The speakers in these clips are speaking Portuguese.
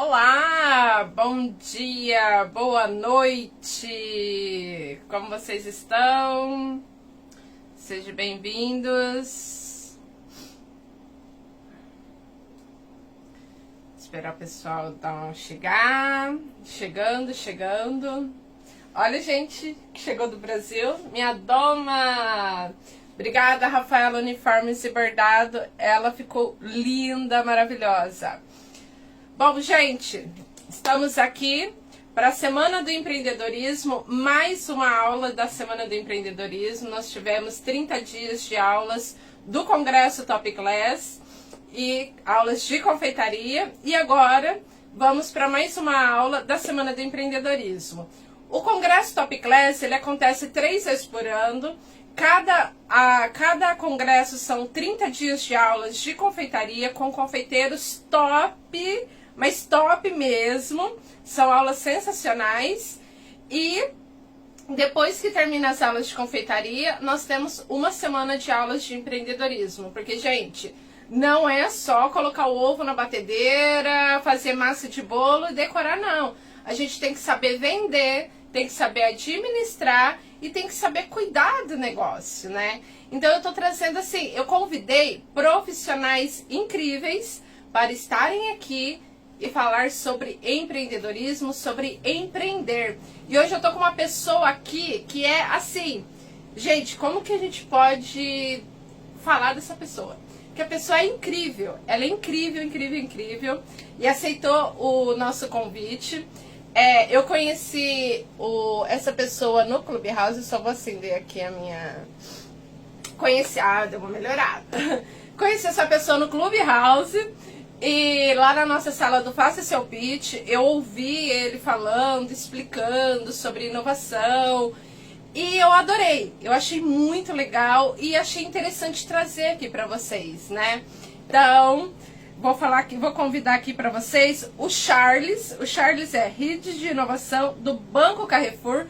Olá, bom dia, boa noite, como vocês estão? Sejam bem-vindos. Esperar o pessoal chegando. Olha, gente, que chegou do Brasil, minha doma. Obrigada, Rafaela Uniformes e Bordado, ela ficou linda, maravilhosa. Bom, gente, estamos aqui para a Semana do Empreendedorismo, mais uma aula da Semana do Empreendedorismo. Nós tivemos 30 dias de aulas do Congresso Top Class e aulas de confeitaria. E agora vamos para mais uma aula da Semana do Empreendedorismo. O Congresso Top Class, ele acontece 3 vezes por ano. Cada congresso são 30 dias de aulas de confeitaria com confeiteiros top, mas top mesmo. São aulas sensacionais. E depois que termina as aulas de confeitaria, nós temos uma semana de aulas de empreendedorismo. Porque, gente, não é só colocar o ovo na batedeira, fazer massa de bolo e decorar, não. A gente tem que saber vender, tem que saber administrar e tem que saber cuidar do negócio, né? Então eu tô trazendo assim, eu convidei profissionais incríveis para estarem aqui e falar sobre empreendedorismo, sobre empreender. E hoje eu tô com uma pessoa aqui que é assim, gente, como que a gente pode falar dessa pessoa? Que a pessoa é incrível, ela é incrível, e aceitou o nosso convite. Eu conheci essa pessoa no Clubhouse, só vou acender aqui a minha... deu uma melhorada. Conheci essa pessoa no Clubhouse e lá na nossa sala do Faça Seu Pitch, eu ouvi ele falando, explicando sobre inovação e eu adorei. Eu achei muito legal e achei interessante trazer aqui para vocês, né? Então... vou convidar aqui para vocês o Charles. O Charles é Head de Inovação do Banco Carrefour,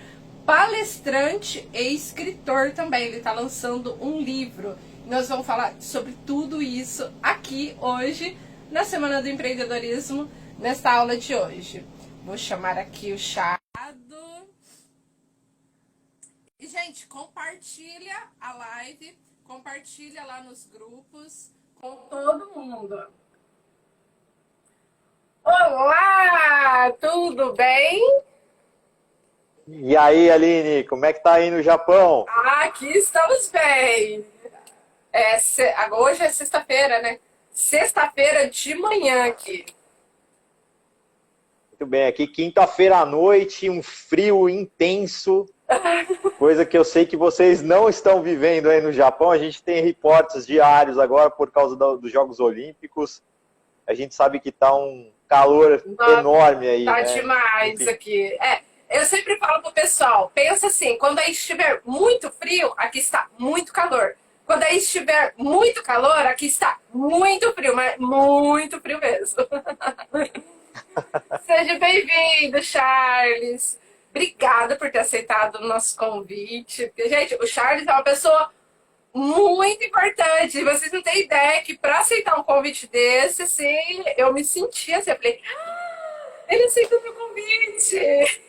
palestrante e escritor também. Ele está lançando um livro. Nós vamos falar sobre tudo isso aqui hoje, na Semana do Empreendedorismo, nesta aula de hoje. Vou chamar aqui o Charles. E, gente, compartilha a live, compartilha lá nos grupos com todo mundo. Olá, tudo bem? E aí, Aline, como é que tá aí no Japão? Aqui estamos bem. Hoje é sexta-feira, né? Sexta-feira de manhã aqui. Muito bem, aqui quinta-feira à noite, um frio intenso, coisa que eu sei que vocês não estão vivendo aí no Japão. A gente tem reportes diários agora por causa dos Jogos Olímpicos. A gente sabe que tá um calor enorme aí. Tá, né? Demais. Enfim. Aqui. Eu sempre falo pro pessoal, pensa assim, quando aí estiver muito frio, aqui está muito calor. Quando aí estiver muito calor, aqui está muito frio, mas muito frio mesmo. Seja bem-vindo, Charles. Obrigada por ter aceitado o nosso convite. Porque, gente, o Charles é uma pessoa muito importante. Vocês não têm ideia que para aceitar um convite desse, assim, eu me senti assim, eu falei, ele aceitou meu convite.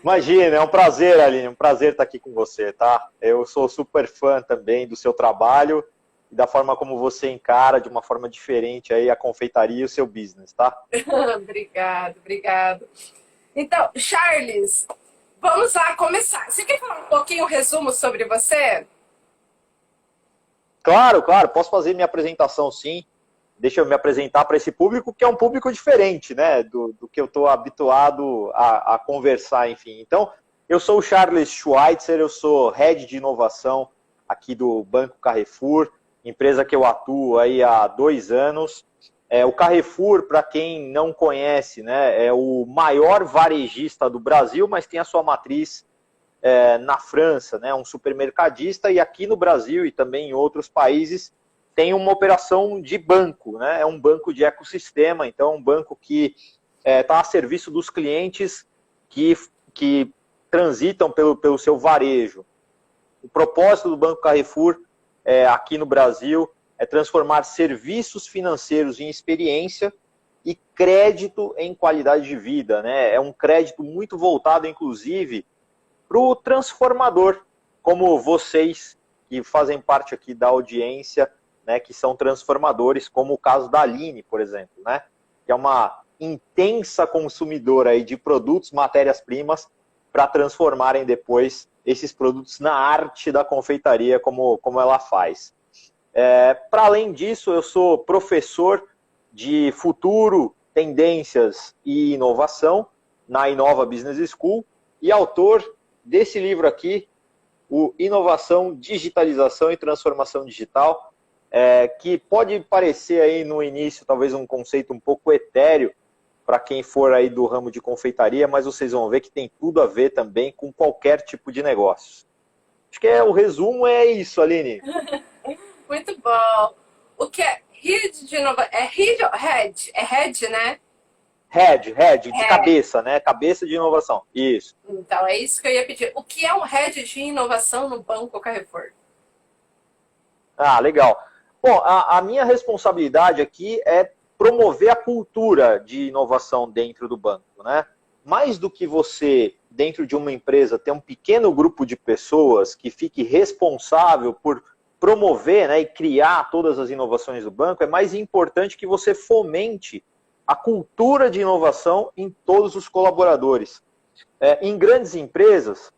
Imagina, é um prazer, Aline, um prazer estar aqui com você, tá? Eu sou super fã também do seu trabalho e da forma como você encara de uma forma diferente aí a confeitaria e o seu business, tá? Obrigado. Então, Charles, vamos lá começar. Você quer falar um pouquinho, um resumo sobre você? Claro, posso fazer minha apresentação sim. Deixa eu me apresentar para esse público, que é um público diferente, né, do que eu estou habituado a conversar, enfim. Então, eu sou o Charles Schweitzer, eu sou Head de Inovação aqui do Banco Carrefour, empresa que eu atuo aí há 2 anos. O Carrefour, para quem não conhece, né, é o maior varejista do Brasil, mas tem a sua matriz na França, né, um supermercadista, e aqui no Brasil e também em outros países tem uma operação de banco, né? É um banco de ecossistema, então é um banco que está a serviço dos clientes que transitam pelo seu varejo. O propósito do Banco Carrefour aqui no Brasil é transformar serviços financeiros em experiência e crédito em qualidade de vida, né? É um crédito muito voltado, inclusive, para o transformador, como vocês que fazem parte aqui da audiência, né, que são transformadores, como o caso da Aline, por exemplo, né, que é uma intensa consumidora aí de produtos, matérias-primas, para transformarem depois esses produtos na arte da confeitaria, como ela faz. Para além disso, eu sou professor de futuro, tendências e inovação na Inova Business School e autor desse livro aqui, o Inovação, Digitalização e Transformação Digital, que pode parecer aí no início talvez um conceito um pouco etéreo para quem for aí do ramo de confeitaria, mas vocês vão ver que tem tudo a ver também com qualquer tipo de negócio. Acho que o resumo é isso, Aline. Muito bom. O que é rede de inovação? É rede ou head? É head, né? Head, de cabeça, né? Cabeça de inovação. Isso. Então, é isso que eu ia pedir. O que é um head de inovação no Banco Carrefour? Ah, legal. Bom, a minha responsabilidade aqui é promover a cultura de inovação dentro do banco, né? Mais do que você, dentro de uma empresa, ter um pequeno grupo de pessoas que fique responsável por promover, né, e criar todas as inovações do banco, é mais importante que você fomente a cultura de inovação em todos os colaboradores. Em grandes empresas,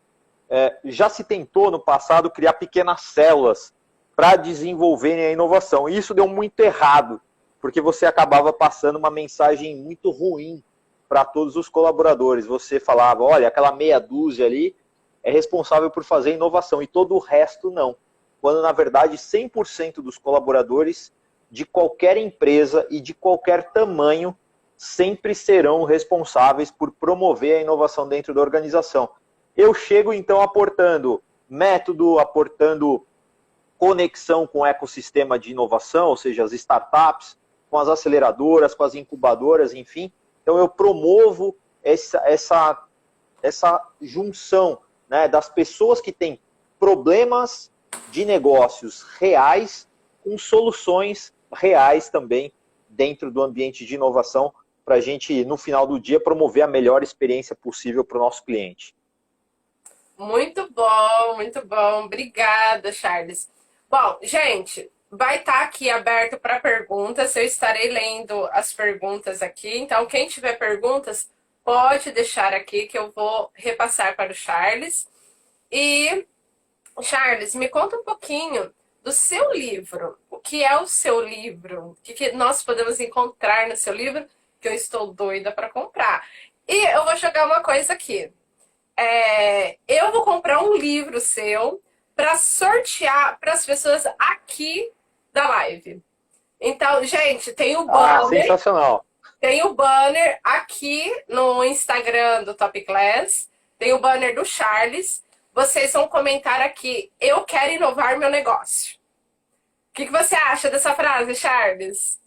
já se tentou no passado criar pequenas células para desenvolverem a inovação. E isso deu muito errado, porque você acabava passando uma mensagem muito ruim para todos os colaboradores. Você falava, olha, aquela meia dúzia ali é responsável por fazer inovação e todo o resto não. Quando, na verdade, 100% dos colaboradores de qualquer empresa e de qualquer tamanho sempre serão responsáveis por promover a inovação dentro da organização. Eu chego, então, aportando método, aportando conexão com o ecossistema de inovação, ou seja, as startups, com as aceleradoras, com as incubadoras, enfim. Então, eu promovo essa junção, né, das pessoas que têm problemas de negócios reais com soluções reais também dentro do ambiente de inovação para a gente, no final do dia, promover a melhor experiência possível para o nosso cliente. Muito bom, muito bom. Obrigada, Charles. Bom, gente, vai estar aqui aberto para perguntas. Eu estarei lendo as perguntas aqui. Então, quem tiver perguntas, pode deixar aqui que eu vou repassar para o Charles. E, Charles, me conta um pouquinho do seu livro. O que é o seu livro? O que nós podemos encontrar no seu livro? Que eu estou doida para comprar. E eu vou jogar uma coisa aqui. Eu vou comprar um livro seu para sortear para as pessoas aqui da live. Então, gente, tem o banner. Sensacional. Tem o banner aqui no Instagram do Top Class. Tem o banner do Charles. Vocês vão comentar aqui. Eu quero inovar meu negócio. O que você acha dessa frase, Charles?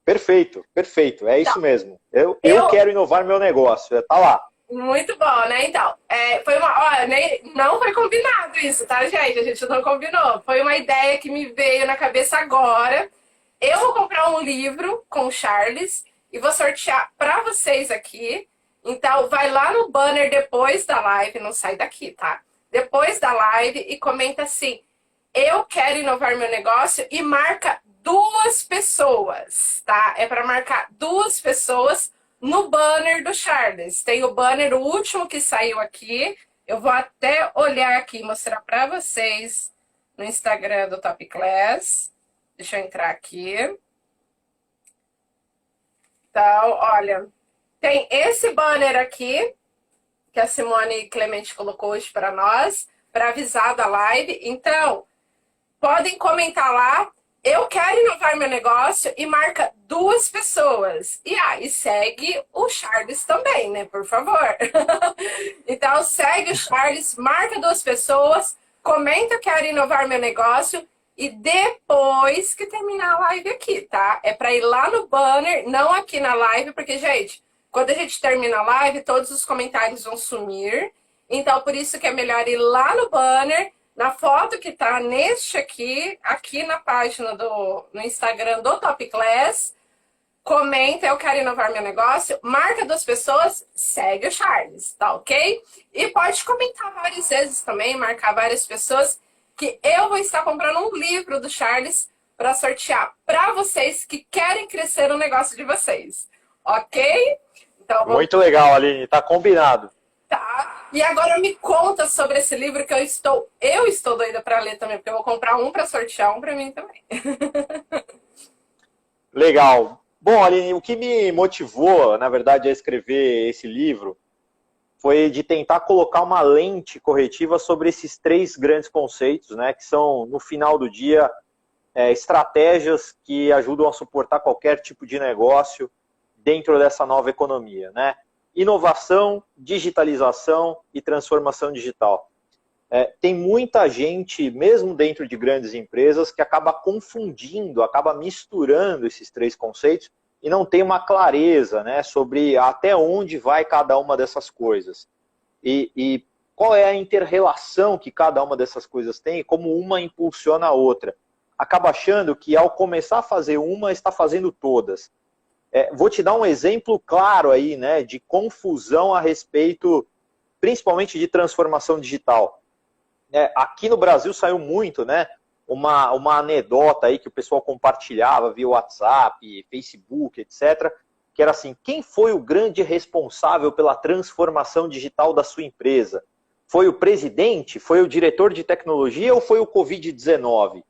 Perfeito, perfeito. É isso mesmo. Eu quero inovar meu negócio. Tá lá. Muito bom, né? Então, foi olha, não foi combinado isso, tá, gente? A gente não combinou. Foi uma ideia que me veio na cabeça agora. Eu vou comprar um livro com o Charles e vou sortear para vocês aqui. Então, vai lá no banner depois da live, não sai daqui, tá? Depois da live e comenta assim, eu quero inovar meu negócio e marca 2 pessoas, tá? É para marcar 2 pessoas no banner do Charles. Tem o banner, o último que saiu aqui. Eu vou até olhar aqui e mostrar para vocês no Instagram do Top Class. Deixa eu entrar aqui. Então, olha, tem esse banner aqui, que a Simone Clemente colocou hoje para nós, para avisar da live. Então, podem comentar lá. Eu quero inovar meu negócio e marca 2 pessoas. E segue o Charles também, né? Por favor. Então, segue o Charles, marca 2 pessoas, comenta que quero inovar meu negócio e depois que terminar a live aqui, tá? É para ir lá no banner, não aqui na live, porque, gente, quando a gente termina a live, todos os comentários vão sumir. Então, por isso que é melhor ir lá no banner, na foto que tá neste aqui na página no Instagram do Top Class, comenta, eu quero inovar meu negócio, marca 2 pessoas, segue o Charles, tá ok? E pode comentar várias vezes também, marcar várias pessoas, que eu vou estar comprando um livro do Charles para sortear para vocês que querem crescer o negócio de vocês, ok? Então, vamos. Muito legal, Aline, tá combinado. Tá. E agora me conta sobre esse livro que eu estou doida para ler também, porque eu vou comprar um para sortear, um para mim também. Legal. Bom, Aline, o que me motivou, na verdade, a escrever esse livro foi de tentar colocar uma lente corretiva sobre esses 3 grandes conceitos, né, que são, no final do dia, estratégias que ajudam a suportar qualquer tipo de negócio dentro dessa nova economia, né? Inovação, digitalização e transformação digital. Tem muita gente, mesmo dentro de grandes empresas, que acaba confundindo, acaba misturando esses 3 conceitos e não tem uma clareza, né, sobre até onde vai cada uma dessas coisas. E qual é a inter-relação que cada uma dessas coisas tem e como uma impulsiona a outra. Acaba achando que ao começar a fazer uma, está fazendo todas. Vou te dar um exemplo claro aí, né, de confusão a respeito, principalmente de transformação digital. Aqui no Brasil saiu muito, né, uma anedota aí que o pessoal compartilhava via WhatsApp, Facebook, etc., que era assim, quem foi o grande responsável pela transformação digital da sua empresa? Foi o presidente? Foi o diretor de tecnologia ou foi o Covid-19?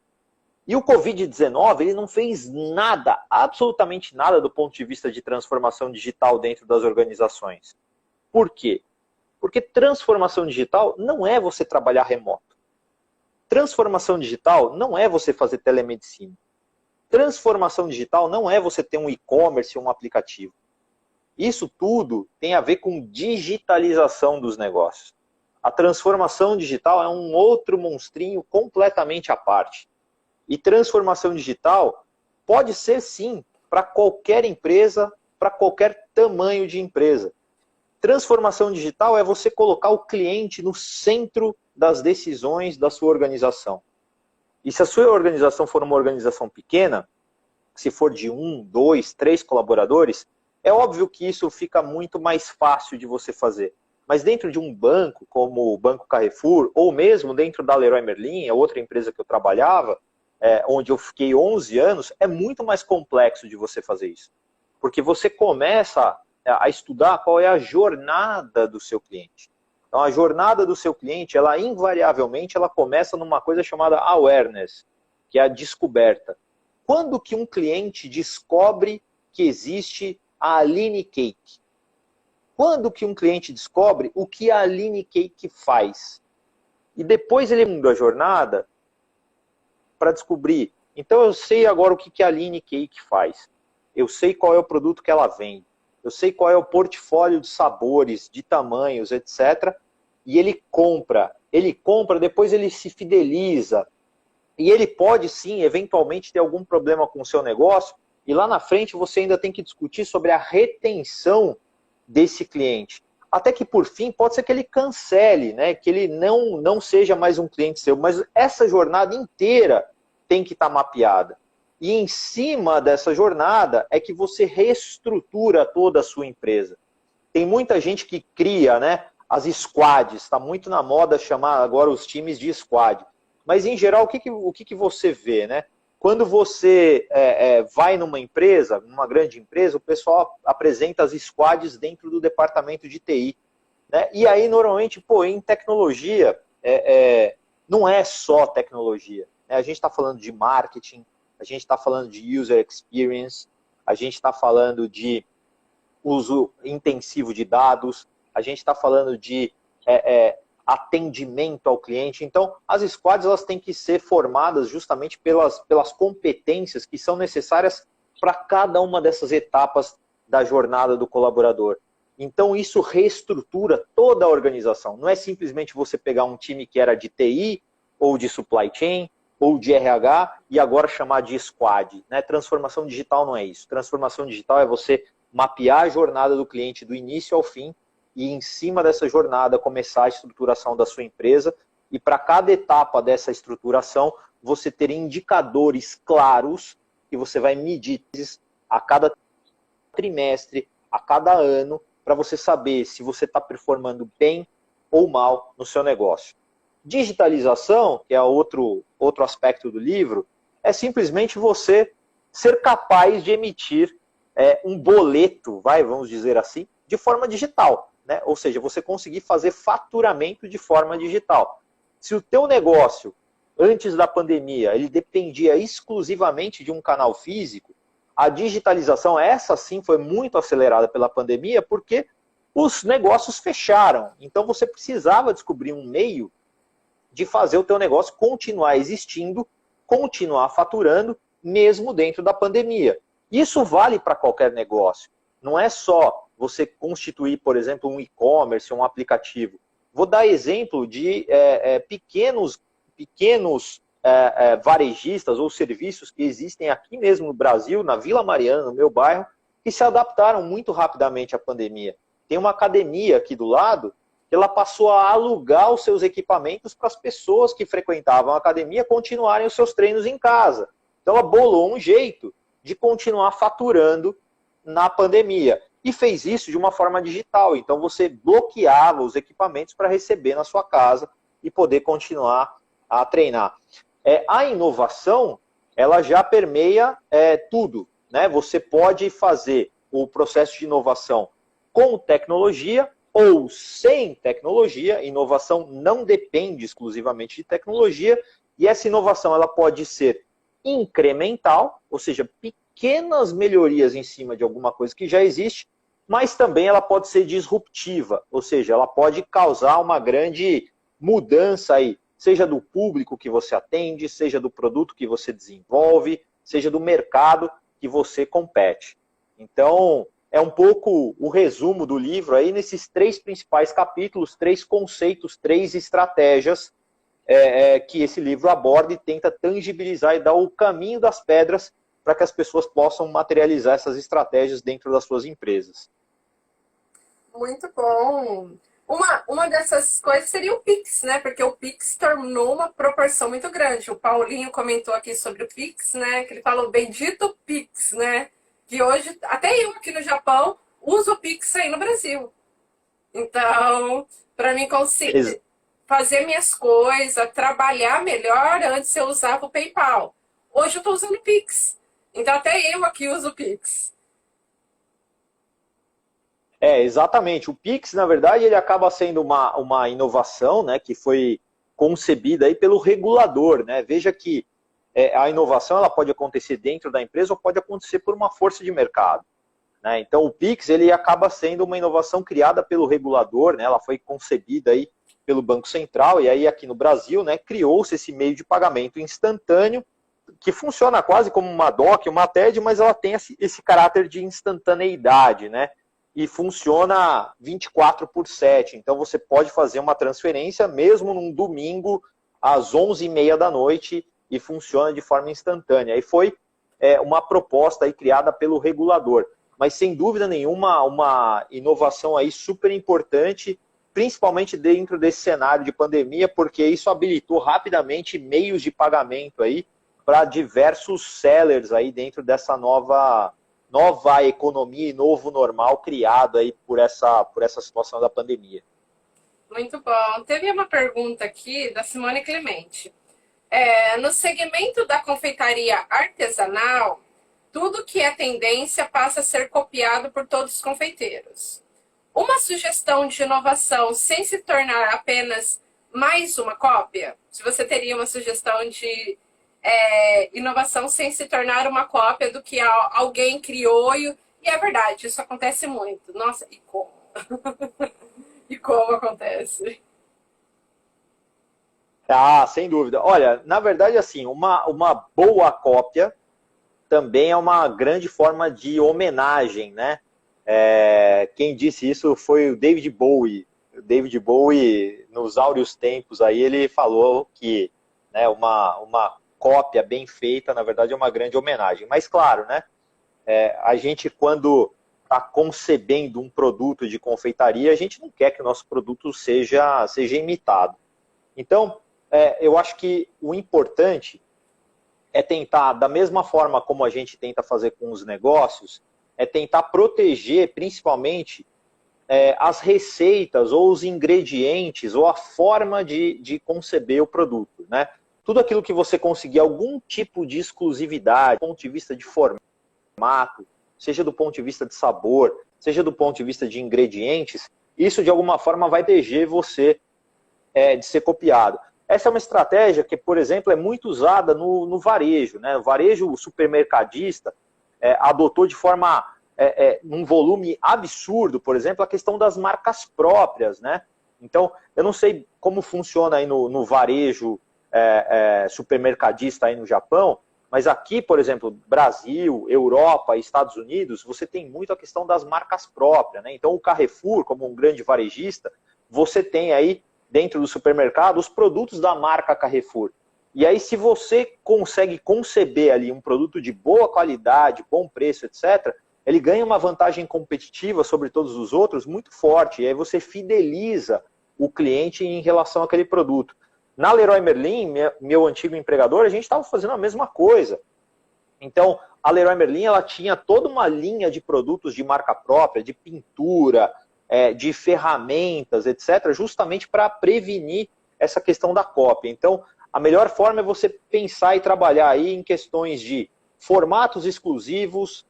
E o Covid-19, ele não fez nada, absolutamente nada do ponto de vista de transformação digital dentro das organizações. Por quê? Porque transformação digital não é você trabalhar remoto. Transformação digital não é você fazer telemedicina. Transformação digital não é você ter um e-commerce ou um aplicativo. Isso tudo tem a ver com digitalização dos negócios. A transformação digital é um outro monstrinho completamente à parte. E transformação digital pode ser, sim, para qualquer empresa, para qualquer tamanho de empresa. Transformação digital é você colocar o cliente no centro das decisões da sua organização. E se a sua organização for uma organização pequena, se for de 1, 2, 3 colaboradores, é óbvio que isso fica muito mais fácil de você fazer. Mas dentro de um banco, como o Banco Carrefour, ou mesmo dentro da Leroy Merlin, a outra empresa que eu trabalhava, onde eu fiquei 11 anos, é muito mais complexo de você fazer isso. Porque você começa a estudar qual é a jornada do seu cliente. Então, a jornada do seu cliente, ela invariavelmente, ela começa numa coisa chamada awareness, que é a descoberta. Quando que um cliente descobre que existe a Aline Cake? Quando que um cliente descobre o que a Aline Cake faz? E depois ele muda a jornada para descobrir. Então eu sei agora o que a Aline Cake faz. Eu sei qual é o produto que ela vende. Eu sei qual é o portfólio de sabores, de tamanhos, etc. E ele compra, depois ele se fideliza. E ele pode sim, eventualmente, ter algum problema com o seu negócio. E lá na frente você ainda tem que discutir sobre a retenção desse cliente. Até que, por fim, pode ser que ele cancele, né? Que ele não seja mais um cliente seu. Mas essa jornada inteira tem que estar mapeada. E em cima dessa jornada é que você reestrutura toda a sua empresa. Tem muita gente que cria, né, as squads. Está muito na moda chamar agora os times de squad. Mas, em geral, o que você vê, né? Quando você vai numa empresa, numa grande empresa, o pessoal apresenta as squads dentro do departamento de TI. Né? E aí, normalmente, em tecnologia, não é só tecnologia. Né? A gente está falando de marketing, a gente está falando de user experience, a gente está falando de uso intensivo de dados, a gente está falando de atendimento ao cliente. Então, as squads elas têm que ser formadas justamente pelas competências que são necessárias para cada uma dessas etapas da jornada do colaborador. Então, isso reestrutura toda a organização. Não é simplesmente você pegar um time que era de TI, ou de supply chain, ou de RH, e agora chamar de squad. Né? Transformação digital não é isso. Transformação digital é você mapear a jornada do cliente do início ao fim, e em cima dessa jornada começar a estruturação da sua empresa, e para cada etapa dessa estruturação, você ter indicadores claros que você vai medir a cada trimestre, a cada ano, para você saber se você está performando bem ou mal no seu negócio. Digitalização, que é outro aspecto do livro, é simplesmente você ser capaz de emitir um boleto, vamos dizer assim, de forma digital, né? Ou seja, você conseguir fazer faturamento de forma digital. Se o teu negócio, antes da pandemia, ele dependia exclusivamente de um canal físico, a digitalização, essa sim, foi muito acelerada pela pandemia, porque os negócios fecharam. Então você precisava descobrir um meio de fazer o teu negócio continuar existindo, continuar faturando, mesmo dentro da pandemia. Isso vale para qualquer negócio. Não é só você constituir, por exemplo, um e-commerce, um aplicativo. Vou dar exemplo de pequenos varejistas ou serviços que existem aqui mesmo no Brasil, na Vila Mariana, no meu bairro, que se adaptaram muito rapidamente à pandemia. Tem uma academia aqui do lado, que ela passou a alugar os seus equipamentos para as pessoas que frequentavam a academia continuarem os seus treinos em casa. Então ela bolou um jeito de continuar faturando na pandemia. E fez isso de uma forma digital. Então você bloqueava os equipamentos para receber na sua casa e poder continuar a treinar. A inovação, ela já permeia tudo, né? Você pode fazer o processo de inovação com tecnologia ou sem tecnologia. Inovação não depende exclusivamente de tecnologia, e essa inovação ela pode ser incremental, ou seja, pequenas melhorias em cima de alguma coisa que já existe, mas também ela pode ser disruptiva, ou seja, ela pode causar uma grande mudança aí, seja do público que você atende, seja do produto que você desenvolve, seja do mercado que você compete. Então, é um pouco o resumo do livro aí nesses 3 principais capítulos, 3 conceitos, 3 estratégias que esse livro aborda e tenta tangibilizar e dar o caminho das pedras para que as pessoas possam materializar essas estratégias dentro das suas empresas. Muito bom. Uma dessas coisas seria o Pix, né? Porque o Pix tornou uma proporção muito grande. O Paulinho comentou aqui sobre o Pix, né? Que ele falou bendito Pix, né? Que hoje, até eu aqui no Japão, uso o Pix aí no Brasil. Então, para mim conseguir fazer minhas coisas, trabalhar melhor, antes eu usava o PayPal. Hoje eu estou usando o Pix. Então, até eu aqui uso o Pix. Exatamente. O Pix, na verdade, ele acaba sendo uma inovação, né, que foi concebida aí pelo regulador, né? Veja que a inovação ela pode acontecer dentro da empresa ou pode acontecer por uma força de mercado, né? Então, o Pix ele acaba sendo uma inovação criada pelo regulador, né? Ela foi concebida aí pelo Banco Central e aí aqui no Brasil, né, criou-se esse meio de pagamento instantâneo que funciona quase como uma DOC, uma TED, mas ela tem esse caráter de instantaneidade, né? E funciona 24/7. Então você pode fazer uma transferência mesmo num domingo às 11h30 da noite e funciona de forma instantânea. E foi uma proposta aí criada pelo regulador. Mas sem dúvida nenhuma, uma inovação aí super importante, principalmente dentro desse cenário de pandemia, porque isso habilitou rapidamente meios de pagamento aí para diversos sellers aí dentro dessa nova economia e novo normal criado aí por essa situação da pandemia. Muito bom. Teve uma pergunta aqui da Simone Clemente. No segmento da confeitaria artesanal, tudo que é tendência passa a ser copiado por todos os confeiteiros. Uma sugestão de inovação sem se tornar apenas mais uma cópia? Se você teria uma sugestão de inovação sem se tornar uma cópia do que alguém criou, e é verdade, isso acontece muito. Nossa, e como? E como acontece? Sem dúvida. Olha, na verdade, assim, uma boa cópia também é uma grande forma de homenagem, né? Quem disse isso foi o David Bowie. O David Bowie, nos áureos tempos, aí ele falou que, né, uma cópia bem feita, na verdade, é uma grande homenagem. Mas, claro, né, a gente, quando está concebendo um produto de confeitaria, a gente não quer que o nosso produto seja imitado. Então, eu acho que o importante é tentar, da mesma forma como a gente tenta fazer com os negócios, é tentar proteger, principalmente, as receitas ou os ingredientes ou a forma de conceber o produto, né? Tudo aquilo que você conseguir algum tipo de exclusividade, do ponto de vista de formato, seja do ponto de vista de sabor, seja do ponto de vista de ingredientes, isso de alguma forma vai proteger você de ser copiado. Essa é uma estratégia que, por exemplo, é muito usada no varejo, né? O varejo supermercadista adotou de forma, num volume absurdo, por exemplo, a questão das marcas próprias, né? Então, eu não sei como funciona aí no varejo supermercadista aí no Japão, mas aqui, por exemplo, Brasil, Europa, Estados Unidos, você tem muito a questão das marcas próprias, né? Então, o Carrefour, como um grande varejista, você tem aí, dentro do supermercado, os produtos da marca Carrefour. E aí, se você consegue conceber ali um produto de boa qualidade, bom preço, etc., ele ganha uma vantagem competitiva sobre todos os outros muito forte. E aí você fideliza o cliente em relação àquele produto. Na Leroy Merlin, meu antigo empregador, a gente estava fazendo a mesma coisa. Então, a Leroy Merlin ela tinha toda uma linha de produtos de marca própria, de pintura, de ferramentas, etc., justamente para prevenir essa questão da cópia. Então, a melhor forma é você pensar e trabalhar aí em questões de formatos exclusivos,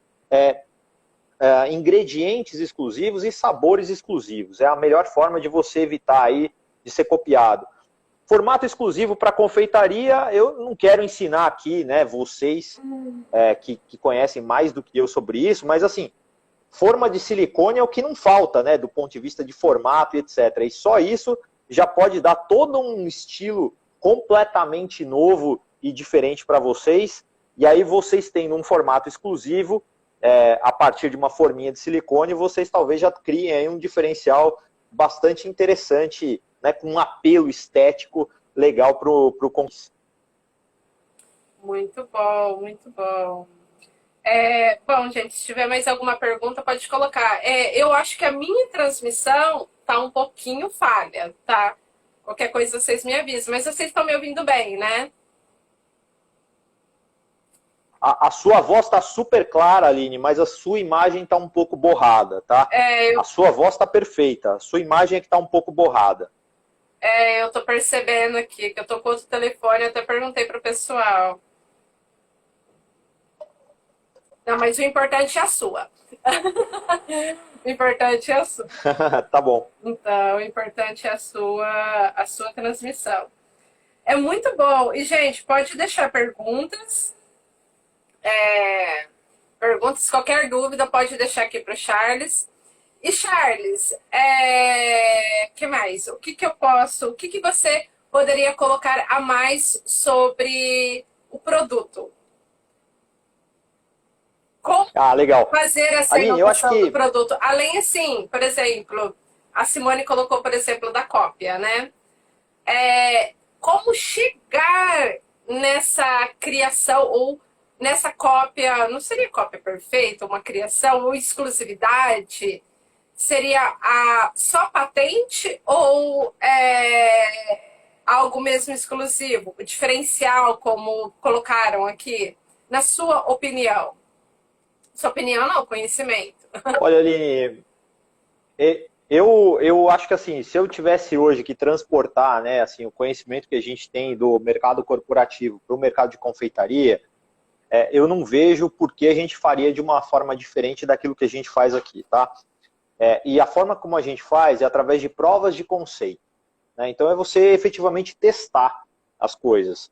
ingredientes exclusivos e sabores exclusivos. É a melhor forma de você evitar aí de ser copiado. Formato exclusivo para confeitaria, eu não quero ensinar aqui, né, vocês que conhecem mais do que eu sobre isso, mas assim, forma de silicone é o que não falta, né, do ponto de vista de formato e etc. E só isso já pode dar todo um estilo completamente novo e diferente para vocês. E aí vocês tendo um formato exclusivo, a partir de uma forminha de silicone, vocês talvez já criem aí um diferencial bastante interessante, né, com um apelo estético legal para o consumidor. Muito bom, muito bom. Bom, gente, se tiver mais alguma pergunta, pode colocar. Eu acho que a minha transmissão tá um pouquinho falha, tá? Qualquer coisa vocês me avisam. Mas vocês estão me ouvindo bem, né? A sua voz está super clara, Aline, mas a sua imagem está um pouco borrada, tá? A sua voz está perfeita, a sua imagem é que está um pouco borrada. Eu tô percebendo aqui que eu tô com outro telefone, eu até perguntei pro pessoal. Não, mas o importante é a sua. O importante é a sua. Tá bom. Então, o importante é a sua transmissão. É muito bom. E, gente, pode deixar perguntas. Perguntas, qualquer dúvida, pode deixar aqui pro Charles. E, Charles, que mais? O que você poderia colocar a mais sobre o produto? Como legal. fazer essa Aline, inovação do produto? Além, assim, por exemplo, a Simone colocou, por exemplo, da cópia, né? Como chegar nessa criação ou nessa cópia, não seria cópia perfeita, uma criação ou exclusividade? Seria só patente ou algo mesmo exclusivo? Diferencial, como colocaram aqui? Na sua opinião? Sua opinião não, conhecimento. Olha, Aline, eu acho que assim, se eu tivesse hoje que transportar, né, assim, o conhecimento que a gente tem do mercado corporativo para o mercado de confeitaria, eu não vejo por que a gente faria de uma forma diferente daquilo que a gente faz aqui, tá? E a forma como a gente faz é através de provas de conceito, né? Então é você efetivamente testar as coisas.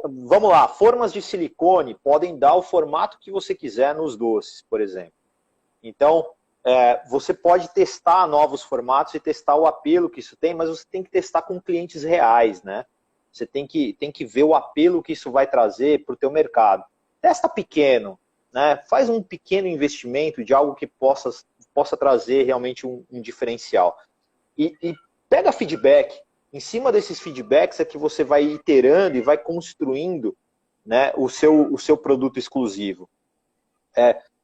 Vamos lá, formas de silicone podem dar o formato que você quiser nos doces, por exemplo. Então, você pode testar novos formatos e testar o apelo que isso tem, mas você tem que testar com clientes reais, né? Você tem que ver o apelo que isso vai trazer para o teu mercado. Testa pequeno, né? Faz um pequeno investimento de algo que possa trazer realmente um diferencial. E pega feedback. Em cima desses feedbacks é que você vai iterando e vai construindo, né, o seu produto exclusivo.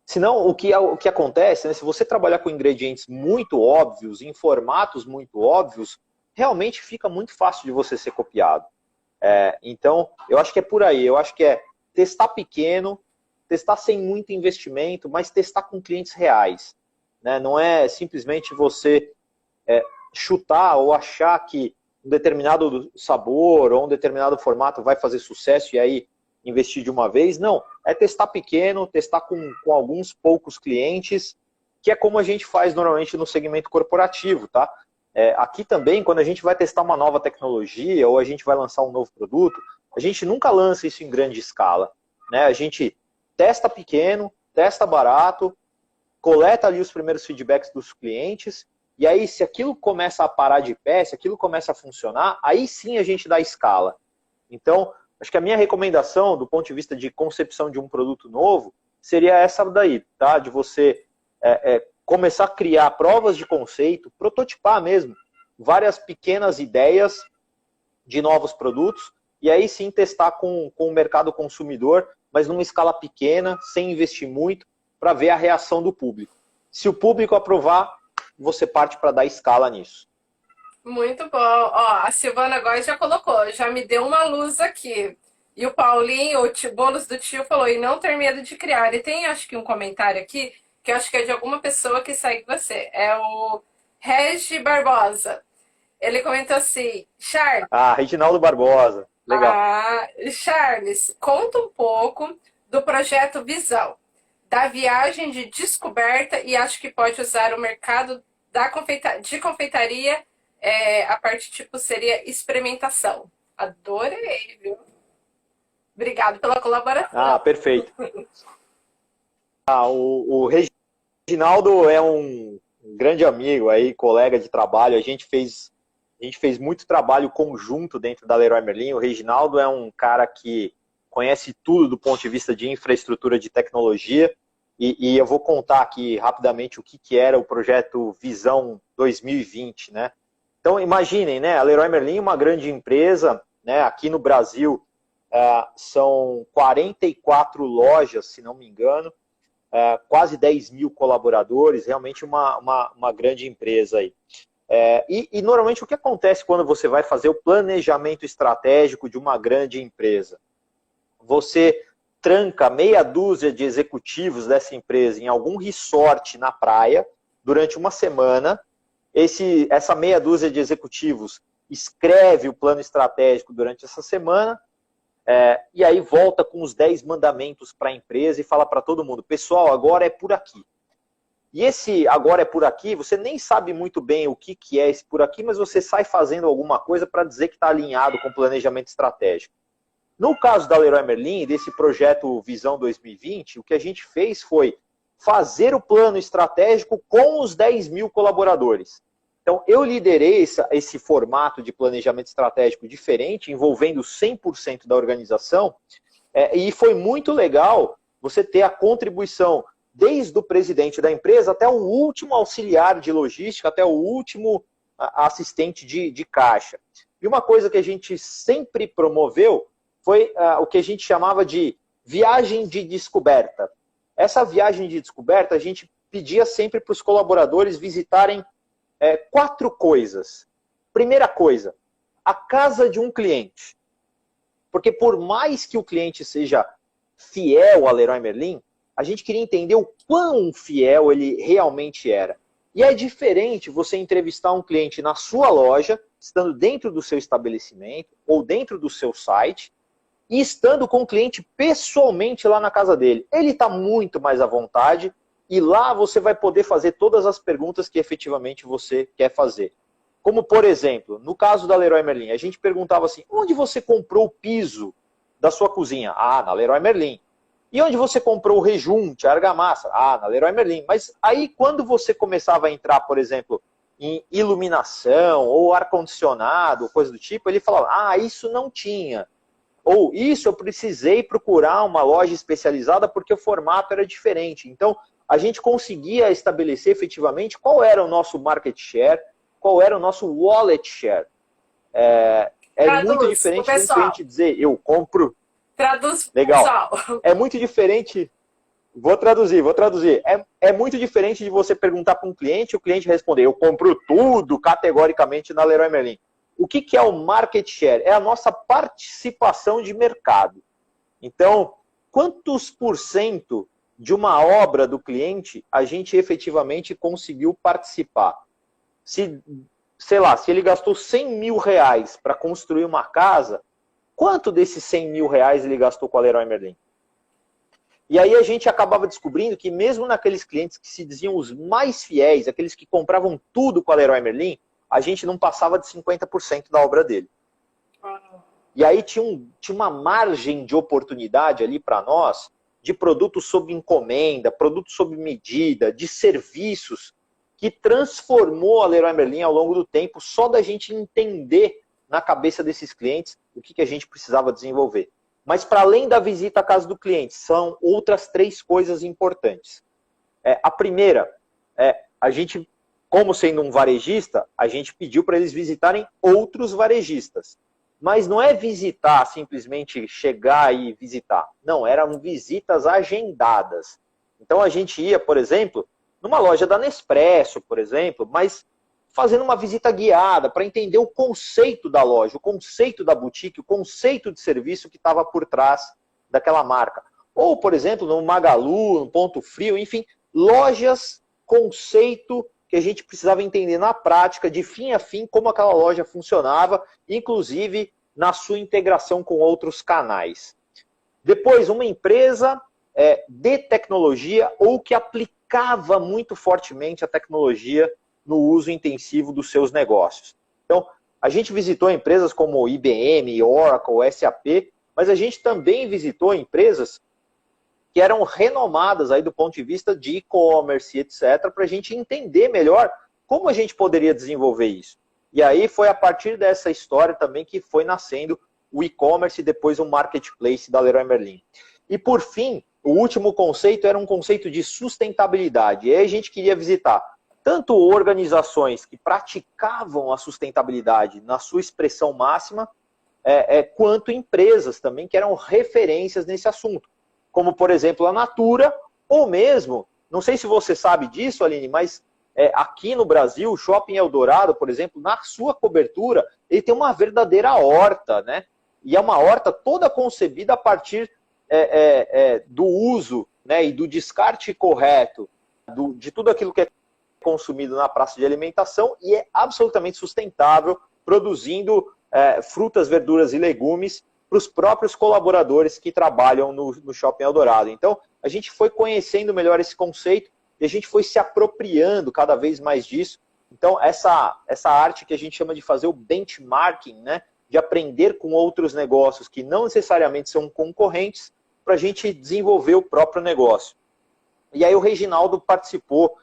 Senão, o que acontece, né, se você trabalhar com ingredientes muito óbvios, em formatos muito óbvios, realmente fica muito fácil de você ser copiado. Então, eu acho que é por aí. Eu acho que é testar pequeno, testar sem muito investimento, mas testar com clientes reais. Né? Não é simplesmente você chutar ou achar que um determinado sabor ou um determinado formato vai fazer sucesso e aí investir de uma vez. Não, é testar pequeno, testar com alguns poucos clientes, que é como a gente faz normalmente no segmento corporativo, tá? Aqui também, quando a gente vai testar uma nova tecnologia ou a gente vai lançar um novo produto, a gente nunca lança isso em grande escala, né? A gente testa pequeno, testa barato, coleta ali os primeiros feedbacks dos clientes, e aí se aquilo começa a parar de pé, se aquilo começa a funcionar, aí sim a gente dá escala. Então, acho que a minha recomendação, do ponto de vista de concepção de um produto novo, seria essa daí, tá? De você começar a criar provas de conceito, prototipar mesmo, várias pequenas ideias de novos produtos, e aí sim testar com o mercado consumidor, mas numa escala pequena, sem investir muito, para ver a reação do público. Se o público aprovar, você parte para dar escala nisso. Muito bom. Ó, a Silvana agora já colocou, já me deu uma luz aqui. E o Paulinho, o Bolos do Tio, falou, e não ter medo de criar. E tem, acho que um comentário aqui, que eu acho que é de alguma pessoa que segue você. É o Regi Barbosa. Ele comentou assim, Charles... Reginaldo Barbosa. Legal. Charles, conta um pouco do projeto Visão, da viagem de descoberta, e acho que pode usar o mercado de confeitaria, a parte tipo seria experimentação. Adorei, viu? Obrigado pela colaboração. Perfeito. O Reginaldo é um grande amigo aí, colega de trabalho. A gente fez muito trabalho conjunto dentro da Leroy Merlin. O Reginaldo é um cara que conhece tudo do ponto de vista de infraestrutura de tecnologia. E eu vou contar aqui rapidamente o que era o projeto Visão 2020, né? Então, imaginem, né? A Leroy Merlin é uma grande empresa, né? Aqui no Brasil são 44 lojas, se não me engano, quase 10 mil colaboradores, realmente uma grande empresa aí. E normalmente o que acontece quando você vai fazer o planejamento estratégico de uma grande empresa? Você tranca meia dúzia de executivos dessa empresa em algum resort na praia durante uma semana. Essa meia dúzia de executivos escreve o plano estratégico durante essa semana, e aí volta com os 10 mandamentos para a empresa e fala para todo mundo, pessoal, agora é por aqui. E esse agora é por aqui, você nem sabe muito bem o que é esse por aqui, mas você sai fazendo alguma coisa para dizer que está alinhado com o planejamento estratégico. No caso da Leroy Merlin, desse projeto Visão 2020, o que a gente fez foi fazer o plano estratégico com os 10 mil colaboradores. Então, eu liderei esse formato de planejamento estratégico diferente, envolvendo 100% da organização, e foi muito legal você ter a contribuição desde o presidente da empresa até o último auxiliar de logística, até o último assistente de caixa. E uma coisa que a gente sempre promoveu foi o que a gente chamava de viagem de descoberta. Essa viagem de descoberta, a gente pedia sempre para os colaboradores visitarem 4 coisas. Primeira coisa, a casa de um cliente. Porque por mais que o cliente seja fiel à Leroy Merlin, a gente queria entender o quão fiel ele realmente era. E é diferente você entrevistar um cliente na sua loja, estando dentro do seu estabelecimento ou dentro do seu site, e estando com o cliente pessoalmente lá na casa dele. Ele está muito mais à vontade e lá você vai poder fazer todas as perguntas que efetivamente você quer fazer. Como, por exemplo, no caso da Leroy Merlin, a gente perguntava assim, onde você comprou o piso da sua cozinha? Na Leroy Merlin. E onde você comprou o rejunte, a argamassa? Na Leroy Merlin. Mas aí quando você começava a entrar, por exemplo, em iluminação ou ar-condicionado, coisa do tipo, ele falava, isso não tinha. Ou isso eu precisei procurar uma loja especializada porque o formato era diferente. Então, a gente conseguia estabelecer efetivamente qual era o nosso market share, qual era o nosso wallet share. Muito diferente de um cliente dizer, eu compro... Traduz, legal. pessoal. É muito diferente... Vou traduzir. É muito diferente de você perguntar para um cliente e o cliente responder, eu compro tudo categoricamente na Leroy Merlin. O que é o market share? É a nossa participação de mercado. Então, quantos por cento de uma obra do cliente a gente efetivamente conseguiu participar? Se, sei lá, se ele gastou 100 mil reais para construir uma casa, quanto desses 100 mil reais ele gastou com a Leroy Merlin? E aí a gente acabava descobrindo que mesmo naqueles clientes que se diziam os mais fiéis, aqueles que compravam tudo com a Leroy Merlin, a gente não passava de 50% da obra dele. E aí tinha uma margem de oportunidade ali para nós, de produtos sob encomenda, produtos sob medida, de serviços, que transformou a Leroy Merlin ao longo do tempo, só da gente entender na cabeça desses clientes o que a gente precisava desenvolver. Mas para além da visita à casa do cliente, são outras 3 coisas importantes. A primeira, a gente, como sendo um varejista, a gente pediu para eles visitarem outros varejistas. Mas não é visitar, simplesmente chegar e visitar. Não, eram visitas agendadas. Então a gente ia, por exemplo, numa loja da Nespresso, por exemplo, mas fazendo uma visita guiada para entender o conceito da loja, o conceito da boutique, o conceito de serviço que estava por trás daquela marca. Ou, por exemplo, no Magalu, no Ponto Frio, enfim, lojas, conceito que a gente precisava entender na prática, de fim a fim, como aquela loja funcionava, inclusive na sua integração com outros canais. Depois, uma empresa de tecnologia ou que aplicava muito fortemente a tecnologia no uso intensivo dos seus negócios. Então, a gente visitou empresas como IBM, Oracle, SAP, mas a gente também visitou empresas que eram renomadas aí do ponto de vista de e-commerce, etc., para a gente entender melhor como a gente poderia desenvolver isso. E aí foi a partir dessa história também que foi nascendo o e-commerce e depois o marketplace da Leroy Merlin. E por fim, o último conceito era um conceito de sustentabilidade. E aí a gente queria visitar tanto organizações que praticavam a sustentabilidade na sua expressão máxima, quanto empresas também que eram referências nesse assunto. Como, por exemplo, a Natura, ou mesmo, não sei se você sabe disso, Aline, mas aqui no Brasil, o Shopping Eldorado, por exemplo, na sua cobertura, ele tem uma verdadeira horta, né? E é uma horta toda concebida a partir do uso, né, e do descarte correto de tudo aquilo que é consumido na praça de alimentação e é absolutamente sustentável, produzindo frutas, verduras e legumes para os próprios colaboradores que trabalham no Shopping Eldorado. Então, a gente foi conhecendo melhor esse conceito e a gente foi se apropriando cada vez mais disso. Então, essa arte que a gente chama de fazer o benchmarking, né, de aprender com outros negócios que não necessariamente são concorrentes, para a gente desenvolver o próprio negócio. E aí o Reginaldo participou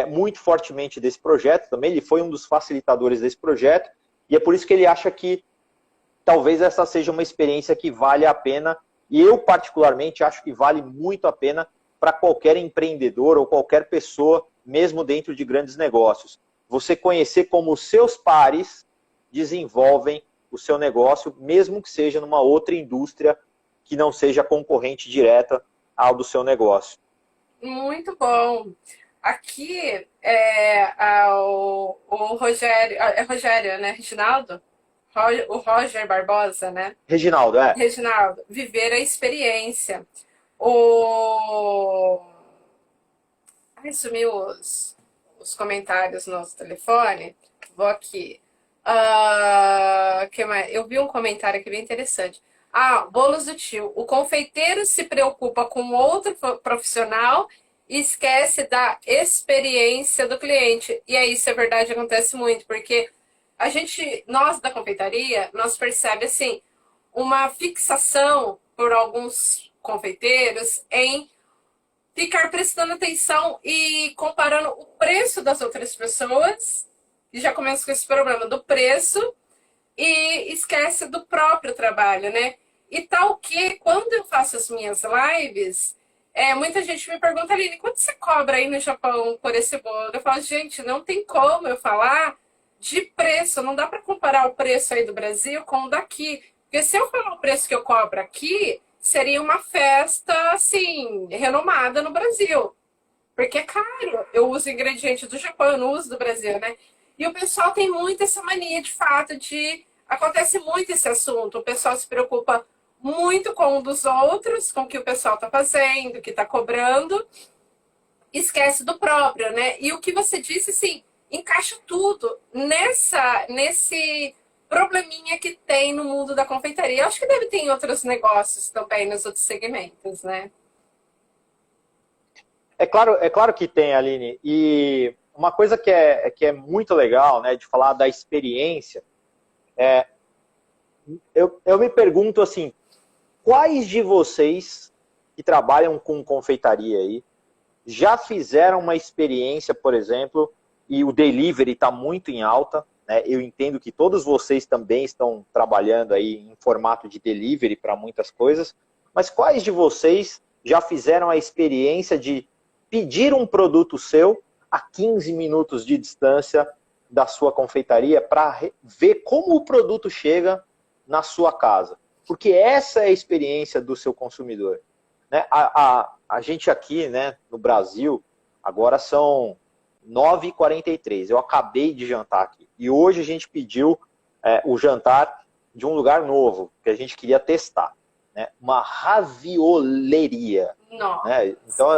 muito fortemente desse projeto também, ele foi um dos facilitadores desse projeto, e é por isso que ele acha que talvez essa seja uma experiência que vale a pena, e eu particularmente acho que vale muito a pena para qualquer empreendedor ou qualquer pessoa, mesmo dentro de grandes negócios. Você conhecer como os seus pares desenvolvem o seu negócio, mesmo que seja numa outra indústria que não seja concorrente direta ao do seu negócio. Muito bom. Aqui o Rogério, Rogério, né? Reginaldo? O Roger Barbosa, né? Reginaldo, Reginaldo, viver a experiência. Ai, sumiu os comentários no nosso telefone. Vou aqui. Que mais? Eu vi um comentário aqui bem interessante. Bolos do tio. O confeiteiro se preocupa com outro profissional e esquece da experiência do cliente. E aí, isso é verdade, acontece muito, porque nós da confeitaria, nós percebemos assim, uma fixação por alguns confeiteiros em ficar prestando atenção e comparando o preço das outras pessoas, e já começa com esse problema do preço, e esquece do próprio trabalho, né? E tal que, quando eu faço as minhas lives, muita gente me pergunta, Aline, quanto você cobra aí no Japão por esse bolo? Eu falo, gente, não tem como eu falar de preço, não dá para comparar o preço aí do Brasil com o daqui. Porque se eu falar o preço que eu cobro aqui, seria uma festa, assim, renomada no Brasil. Porque é caro. Eu uso ingredientes do Japão, eu não uso do Brasil, né? E o pessoal tem muito essa mania, de fato, acontece muito esse assunto. O pessoal se preocupa muito com um dos outros, com o que o pessoal está fazendo, o que está cobrando, esquece do próprio, né? E o que você disse, assim, encaixa tudo nesse probleminha que tem no mundo da confeitaria. Eu acho que deve ter em outros negócios também, nos outros segmentos, né? É claro que tem, Aline. E uma coisa que é muito legal, né, de falar da experiência, eu me pergunto assim, quais de vocês que trabalham com confeitaria aí já fizeram uma experiência, por exemplo, e o delivery está muito em alta, né? Eu entendo que todos vocês também estão trabalhando aí em formato de delivery para muitas coisas, mas quais de vocês já fizeram a experiência de pedir um produto seu a 15 minutos de distância da sua confeitaria para ver como o produto chega na sua casa? Porque essa é a experiência do seu consumidor. Né? A gente aqui, né, no Brasil, agora são 9h43. Eu acabei de jantar aqui. E hoje a gente pediu o jantar de um lugar novo, que a gente queria testar. Né? Uma ravioleria. Nossa. Né? Então,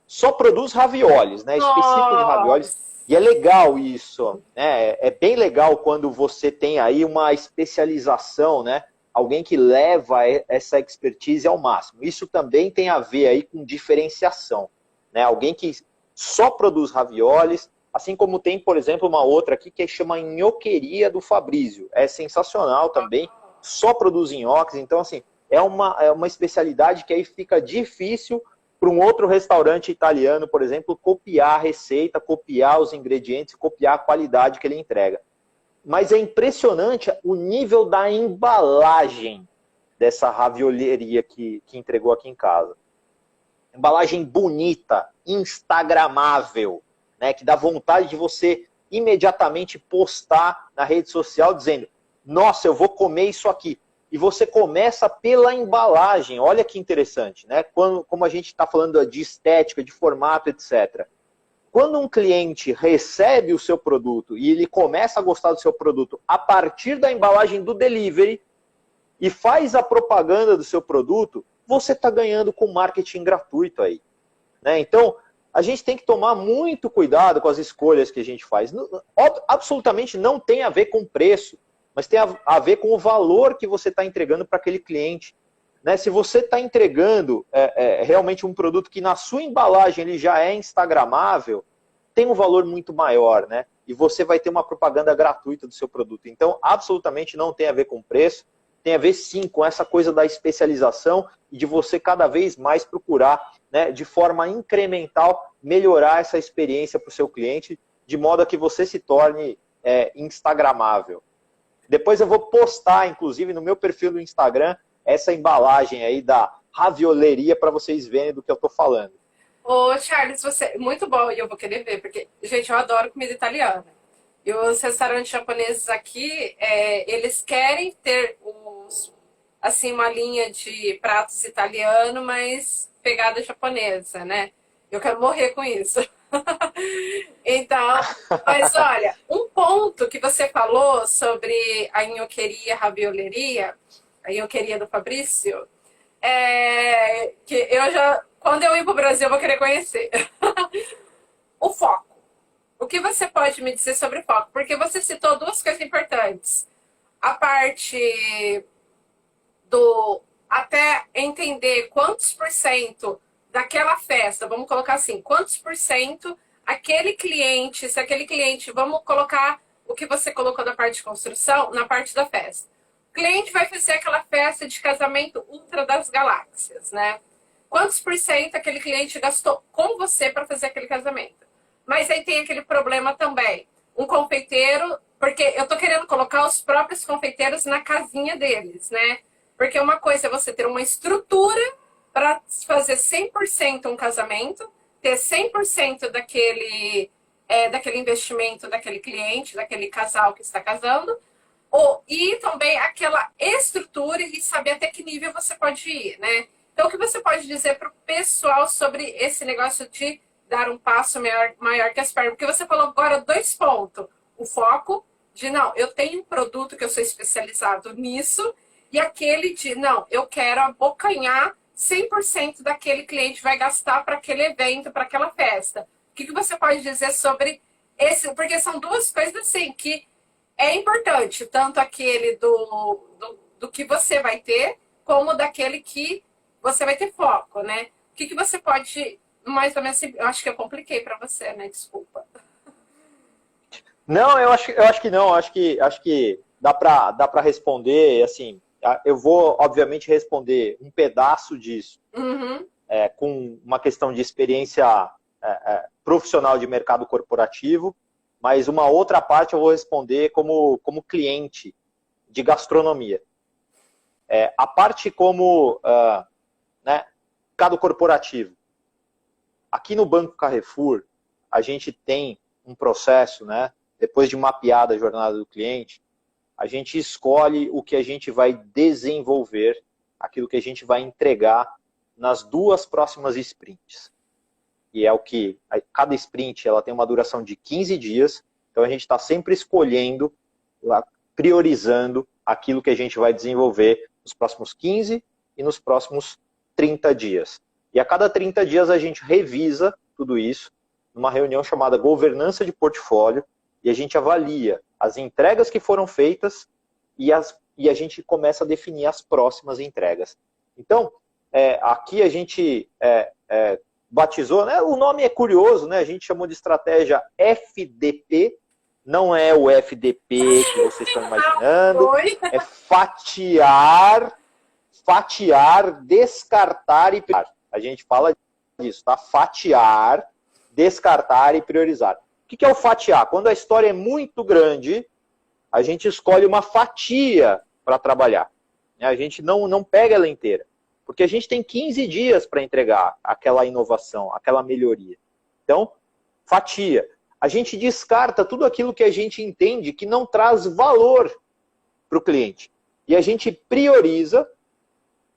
só produz ravioles, né? Específico de ravioles. E é legal isso. Né? É bem legal quando você tem aí uma especialização, né? Alguém que leva essa expertise ao máximo. Isso também tem a ver aí com diferenciação. Né? Alguém que só produz ravioles, assim como tem, por exemplo, uma outra aqui que chama Nhoqueria do Fabrício. É sensacional também, só produz nhoques. Então, assim, é uma especialidade que aí fica difícil para um outro restaurante italiano, por exemplo, copiar a receita, copiar os ingredientes, copiar a qualidade que ele entrega. Mas é impressionante o nível da embalagem dessa ravioleria que entregou aqui em casa. Embalagem bonita, instagramável, né, que dá vontade de você imediatamente postar na rede social dizendo: nossa, eu vou comer isso aqui. E você começa pela embalagem. Olha que interessante, né? Como a gente está falando de estética, de formato, etc. Quando um cliente recebe o seu produto e ele começa a gostar do seu produto a partir da embalagem do delivery e faz a propaganda do seu produto, você está ganhando com marketing gratuito aí. Né? Então, a gente tem que tomar muito cuidado com as escolhas que a gente faz. Absolutamente não tem a ver com preço, mas tem a ver com o valor que você está entregando para aquele cliente. Né? Se você está entregando realmente um produto que na sua embalagem ele já é instagramável, tem um valor muito maior, né? E você vai ter uma propaganda gratuita do seu produto. Então, absolutamente não tem a ver com preço, tem a ver sim com essa coisa da especialização e de você cada vez mais procurar, né, de forma incremental, melhorar essa experiência para o seu cliente, de modo a que você se torne instagramável. Depois eu vou postar, inclusive, no meu perfil do Instagram, essa embalagem aí da ravioleria para vocês verem do que eu estou falando. Ô, Charles, você muito bom e eu vou querer ver, porque, gente, eu adoro comida italiana. E os restaurantes japoneses aqui, eles querem ter assim, uma linha de pratos italiano, mas pegada japonesa, né? Eu quero morrer com isso. Então, mas olha, um ponto que você falou sobre a nhoqueria, ravioleria, a nhoqueria do Fabrício, que quando eu ir para o Brasil, eu vou querer conhecer. O foco. O que você pode me dizer sobre foco? Porque você citou duas coisas importantes. A parte do até entender quantos por cento daquela festa, vamos colocar assim, quantos por cento aquele cliente, se aquele cliente, vamos colocar o que você colocou da parte de construção, na parte da festa. O cliente vai fazer aquela festa de casamento ultra das galáxias, né? Quantos por cento aquele cliente gastou com você para fazer aquele casamento? Mas aí tem aquele problema também. Um confeiteiro, porque eu tô querendo colocar os próprios confeiteiros na casinha deles, né? Porque uma coisa é você ter uma estrutura para fazer 100% um casamento, ter 100% daquele investimento daquele cliente, daquele casal que está casando, e também aquela estrutura e saber até que nível você pode ir, né? Então, o que você pode dizer para o pessoal sobre esse negócio de dar um passo maior que as pernas? Porque você falou agora 2 pontos. O foco de, não, eu tenho um produto que eu sou especializado nisso, e aquele de, não, eu quero abocanhar 100% daquele cliente vai gastar para aquele evento, para aquela festa. O que você pode dizer sobre esse? Porque são duas coisas assim que é importante, tanto aquele do que você vai ter, como daquele que você vai ter foco, né? O que você pode, mais ou menos, eu acho que eu compliquei para você, né? Desculpa. Não, eu acho que não, acho que dá para responder, assim, eu vou, obviamente, responder um pedaço disso, Uhum. com uma questão de experiência profissional de mercado corporativo, mas uma outra parte eu vou responder como cliente de gastronomia. A parte como né, mercado corporativo. Aqui no Banco Carrefour, a gente tem um processo, né, depois de mapeada a jornada do cliente, a gente escolhe o que a gente vai desenvolver, aquilo que a gente vai entregar nas 2 próximas sprints. E é o que, cada sprint ela tem uma duração de 15 dias, então a gente está sempre escolhendo, priorizando aquilo que a gente vai desenvolver nos próximos 15 e nos próximos 30 dias. E a cada 30 dias a gente revisa tudo isso numa reunião chamada governança de portfólio, e a gente avalia as entregas que foram feitas e a gente começa a definir as próximas entregas. Então, aqui a gente batizou, né? O nome é curioso, né? A gente chamou de estratégia FDP, não é o FDP que vocês estão imaginando, é fatiar, descartar e priorizar. A gente fala disso, tá? Fatiar, descartar e priorizar. O que é o fatiar? Quando a história é muito grande, a gente escolhe uma fatia para trabalhar. A gente não pega ela inteira. Porque a gente tem 15 dias para entregar aquela inovação, aquela melhoria. Então, fatia. A gente descarta tudo aquilo que a gente entende que não traz valor para o cliente. E a gente prioriza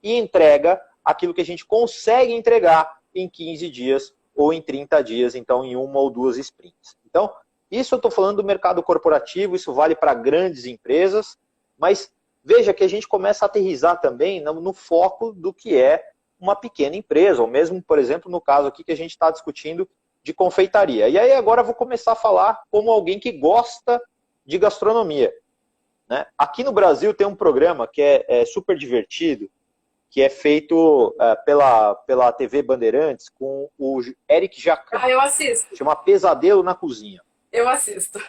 e entrega aquilo que a gente consegue entregar em 15 dias ou em 30 dias, então em 1 ou 2 sprints. Então, isso eu estou falando do mercado corporativo, isso vale para grandes empresas, mas veja que a gente começa a aterrissar também no foco do que é uma pequena empresa, ou mesmo, por exemplo, no caso aqui que a gente está discutindo de confeitaria. E aí agora eu vou começar a falar como alguém que gosta de gastronomia. Né? Aqui no Brasil tem um programa que é super divertido, que é feito pela TV Bandeirantes com o Eric Jacquin. Eu assisto. Chama Pesadelo na Cozinha. Eu assisto.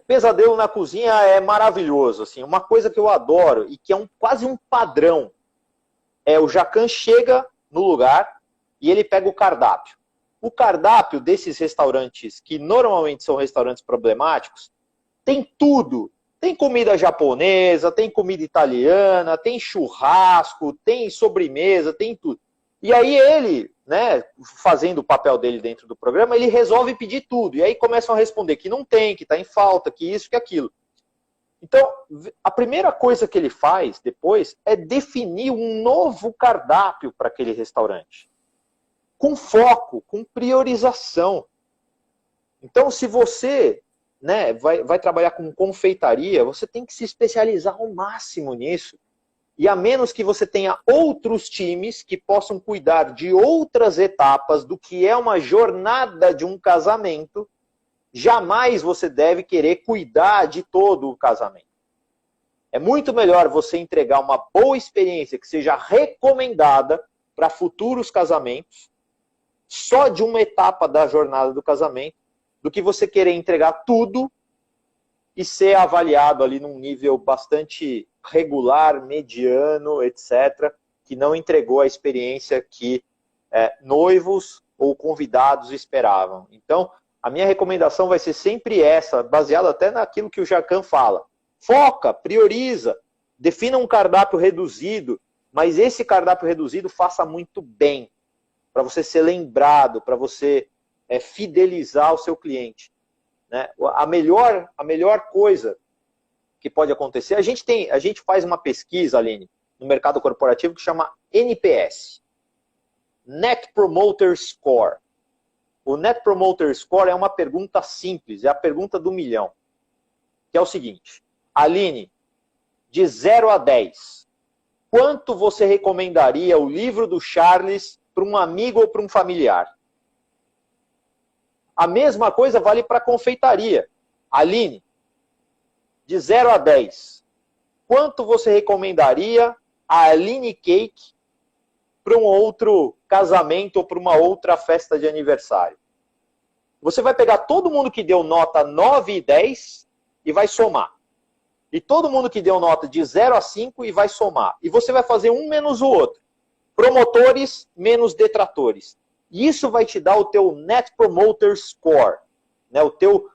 Pesadelo na Cozinha é maravilhoso. Assim, uma coisa que eu adoro e que é quase um padrão. O Jacquin chega no lugar e ele pega o cardápio. O cardápio desses restaurantes, que normalmente são restaurantes problemáticos, tem tudo. Tem comida japonesa, tem comida italiana, tem churrasco, tem sobremesa, tem tudo. E aí ele, né, fazendo o papel dele dentro do programa, ele resolve pedir tudo. E aí começam a responder que não tem, que está em falta, que isso, que aquilo. Então, a primeira coisa que ele faz depois é definir um novo cardápio para aquele restaurante. Com foco, com priorização. Então, se você vai trabalhar com confeitaria, você tem que se especializar ao máximo nisso. E a menos que você tenha outros times que possam cuidar de outras etapas do que é uma jornada de um casamento, jamais você deve querer cuidar de todo o casamento. É muito melhor você entregar uma boa experiência que seja recomendada para futuros casamentos, só de uma etapa da jornada do casamento, do que você querer entregar tudo e ser avaliado ali num nível bastante regular, mediano, etc., que não entregou a experiência que noivos ou convidados esperavam. Então, a minha recomendação vai ser sempre essa, baseada até naquilo que o Jacquin fala. Foca, prioriza, defina um cardápio reduzido, mas esse cardápio reduzido faça muito bem, para você ser lembrado, para você fidelizar o seu cliente. Né? A melhor coisa que pode acontecer, a gente faz uma pesquisa, Aline, no mercado corporativo que chama NPS, Net Promoter Score. O Net Promoter Score é uma pergunta simples, é a pergunta do milhão, que é o seguinte: Aline, de 0 a 10, quanto você recomendaria o livro do Charles para um amigo ou para um familiar? A mesma coisa vale para a confeitaria. Aline, de 0 a 10, quanto você recomendaria a Aline Cake para um outro casamento ou para uma outra festa de aniversário? Você vai pegar todo mundo que deu nota 9 e 10 e vai somar. E todo mundo que deu nota de 0 a 5 e vai somar. E você vai fazer um menos o outro. Promotores menos detratores. E isso vai te dar o teu Net Promoter Score, né? O teu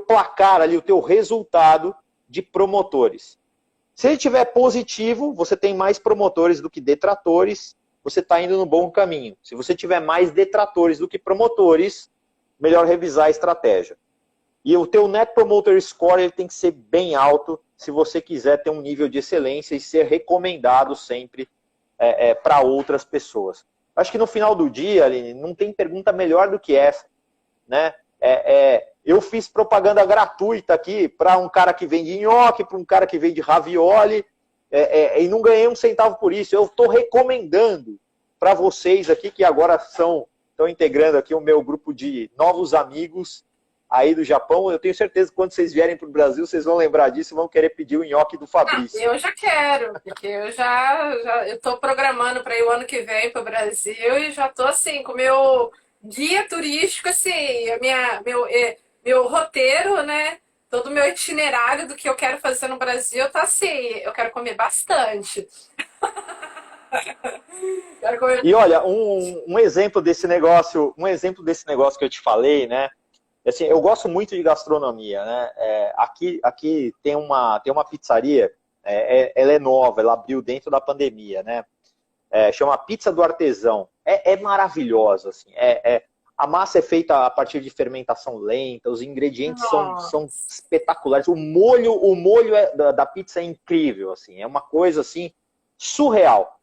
placar ali, o teu resultado de promotores. Se ele tiver positivo, você tem mais promotores do que detratores, você está indo no bom caminho. Se você tiver mais detratores do que promotores, melhor revisar a estratégia. E o teu Net Promoter Score ele tem que ser bem alto se você quiser ter um nível de excelência e ser recomendado sempre para outras pessoas. Acho que no final do dia, Aline, não tem pergunta melhor do que essa, né? Eu fiz propaganda gratuita aqui para um cara que vende nhoque, para um cara que vende ravioli, e não ganhei um centavo por isso. Eu estou recomendando para vocês aqui, que agora estão integrando aqui o meu grupo de novos amigos aí do Japão. Eu tenho certeza que quando vocês vierem para o Brasil, vocês vão lembrar disso e vão querer pedir o nhoque do Fabrício. Eu já quero, porque eu estou programando para ir o ano que vem para o Brasil e já estou assim, com o meu guia turístico, assim, meu roteiro, né? Todo o meu itinerário do que eu quero fazer no Brasil tá assim, eu quero comer bastante. Quero comer... E olha, um exemplo desse negócio que eu te falei, né? Assim, eu gosto muito de gastronomia, né? Aqui tem uma pizzaria, ela é nova, ela abriu dentro da pandemia, né? Chama Pizza do Artesão. É maravilhosa, assim. A massa é feita a partir de fermentação lenta, os ingredientes são espetaculares. O molho da pizza é incrível, assim. É uma coisa assim surreal.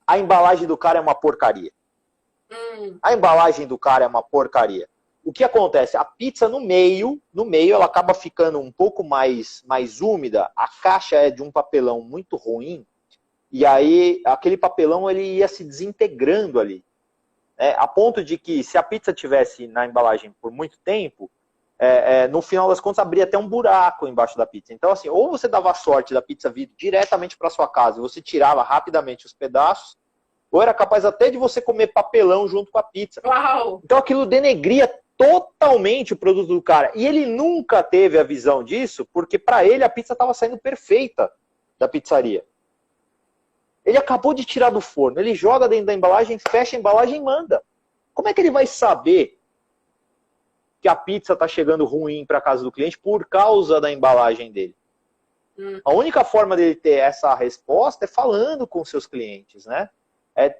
A embalagem do cara é uma porcaria. A embalagem do cara é uma porcaria. O que acontece? A pizza no meio ela acaba ficando um pouco mais úmida. A caixa é de um papelão muito ruim. E aí aquele papelão ele ia se desintegrando ali. A ponto de que se a pizza tivesse na embalagem por muito tempo, no final das contas abria até um buraco embaixo da pizza. Então assim, ou você dava sorte da pizza vir diretamente para sua casa e você tirava rapidamente os pedaços, ou era capaz até de você comer papelão junto com a pizza. Uau. Então aquilo denegria totalmente o produto do cara. E ele nunca teve a visão disso, porque para ele a pizza estava saindo perfeita da pizzaria. Ele acabou de tirar do forno, ele joga dentro da embalagem, fecha a embalagem e manda. Como é que ele vai saber que a pizza está chegando ruim para casa do cliente por causa da embalagem dele? A única forma dele ter essa resposta é falando com seus clientes, né?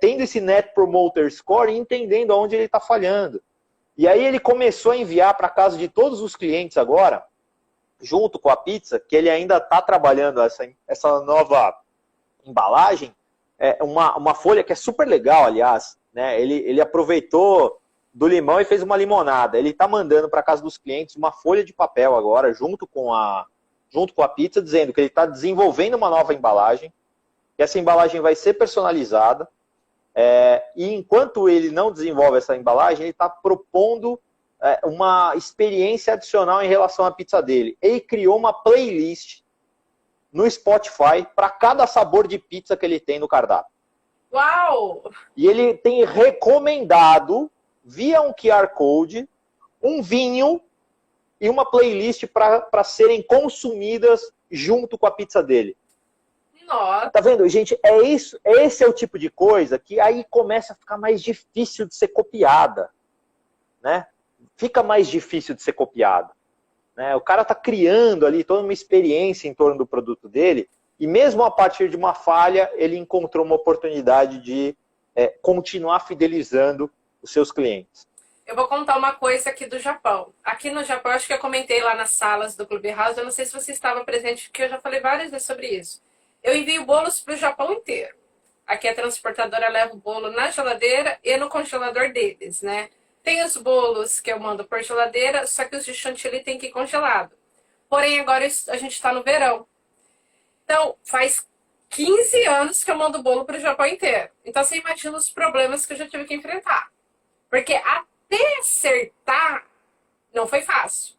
Tendo esse Net Promoter Score e entendendo aonde ele está falhando. E aí ele começou a enviar para casa de todos os clientes agora, junto com a pizza, que ele ainda está trabalhando essa nova embalagem, uma folha que é super legal, aliás, né? Ele aproveitou do limão e fez uma limonada. Ele está mandando para casa dos clientes uma folha de papel agora, junto com a pizza, dizendo que ele está desenvolvendo uma nova embalagem, que essa embalagem vai ser personalizada, e enquanto ele não desenvolve essa embalagem, ele está propondo uma experiência adicional em relação à pizza dele. Ele criou uma playlist no Spotify para cada sabor de pizza que ele tem no cardápio. Uau! E ele tem recomendado, via um QR Code, um vinho e uma playlist para serem consumidas junto com a pizza dele. Nossa. Tá vendo, gente? Esse é o tipo de coisa que aí começa a ficar mais difícil de ser copiada, né? Fica mais difícil de ser copiada, né? O cara tá criando ali toda uma experiência em torno do produto dele e mesmo a partir de uma falha, ele encontrou uma oportunidade de continuar fidelizando os seus clientes. Eu vou contar uma coisa aqui do Japão. Aqui no Japão, acho que eu comentei lá nas salas do Clubhouse, eu não sei se você estava presente, porque eu já falei várias vezes sobre isso. Eu envio bolos para o Japão inteiro. Aqui a transportadora leva o bolo na geladeira e no congelador deles, né? Tem os bolos que eu mando por geladeira, só que os de chantilly tem que ir congelado. Porém, agora a gente está no verão. Então, faz 15 anos que eu mando bolo para o Japão inteiro. Então você imagina os problemas que eu já tive que enfrentar. Porque até acertar não foi fácil.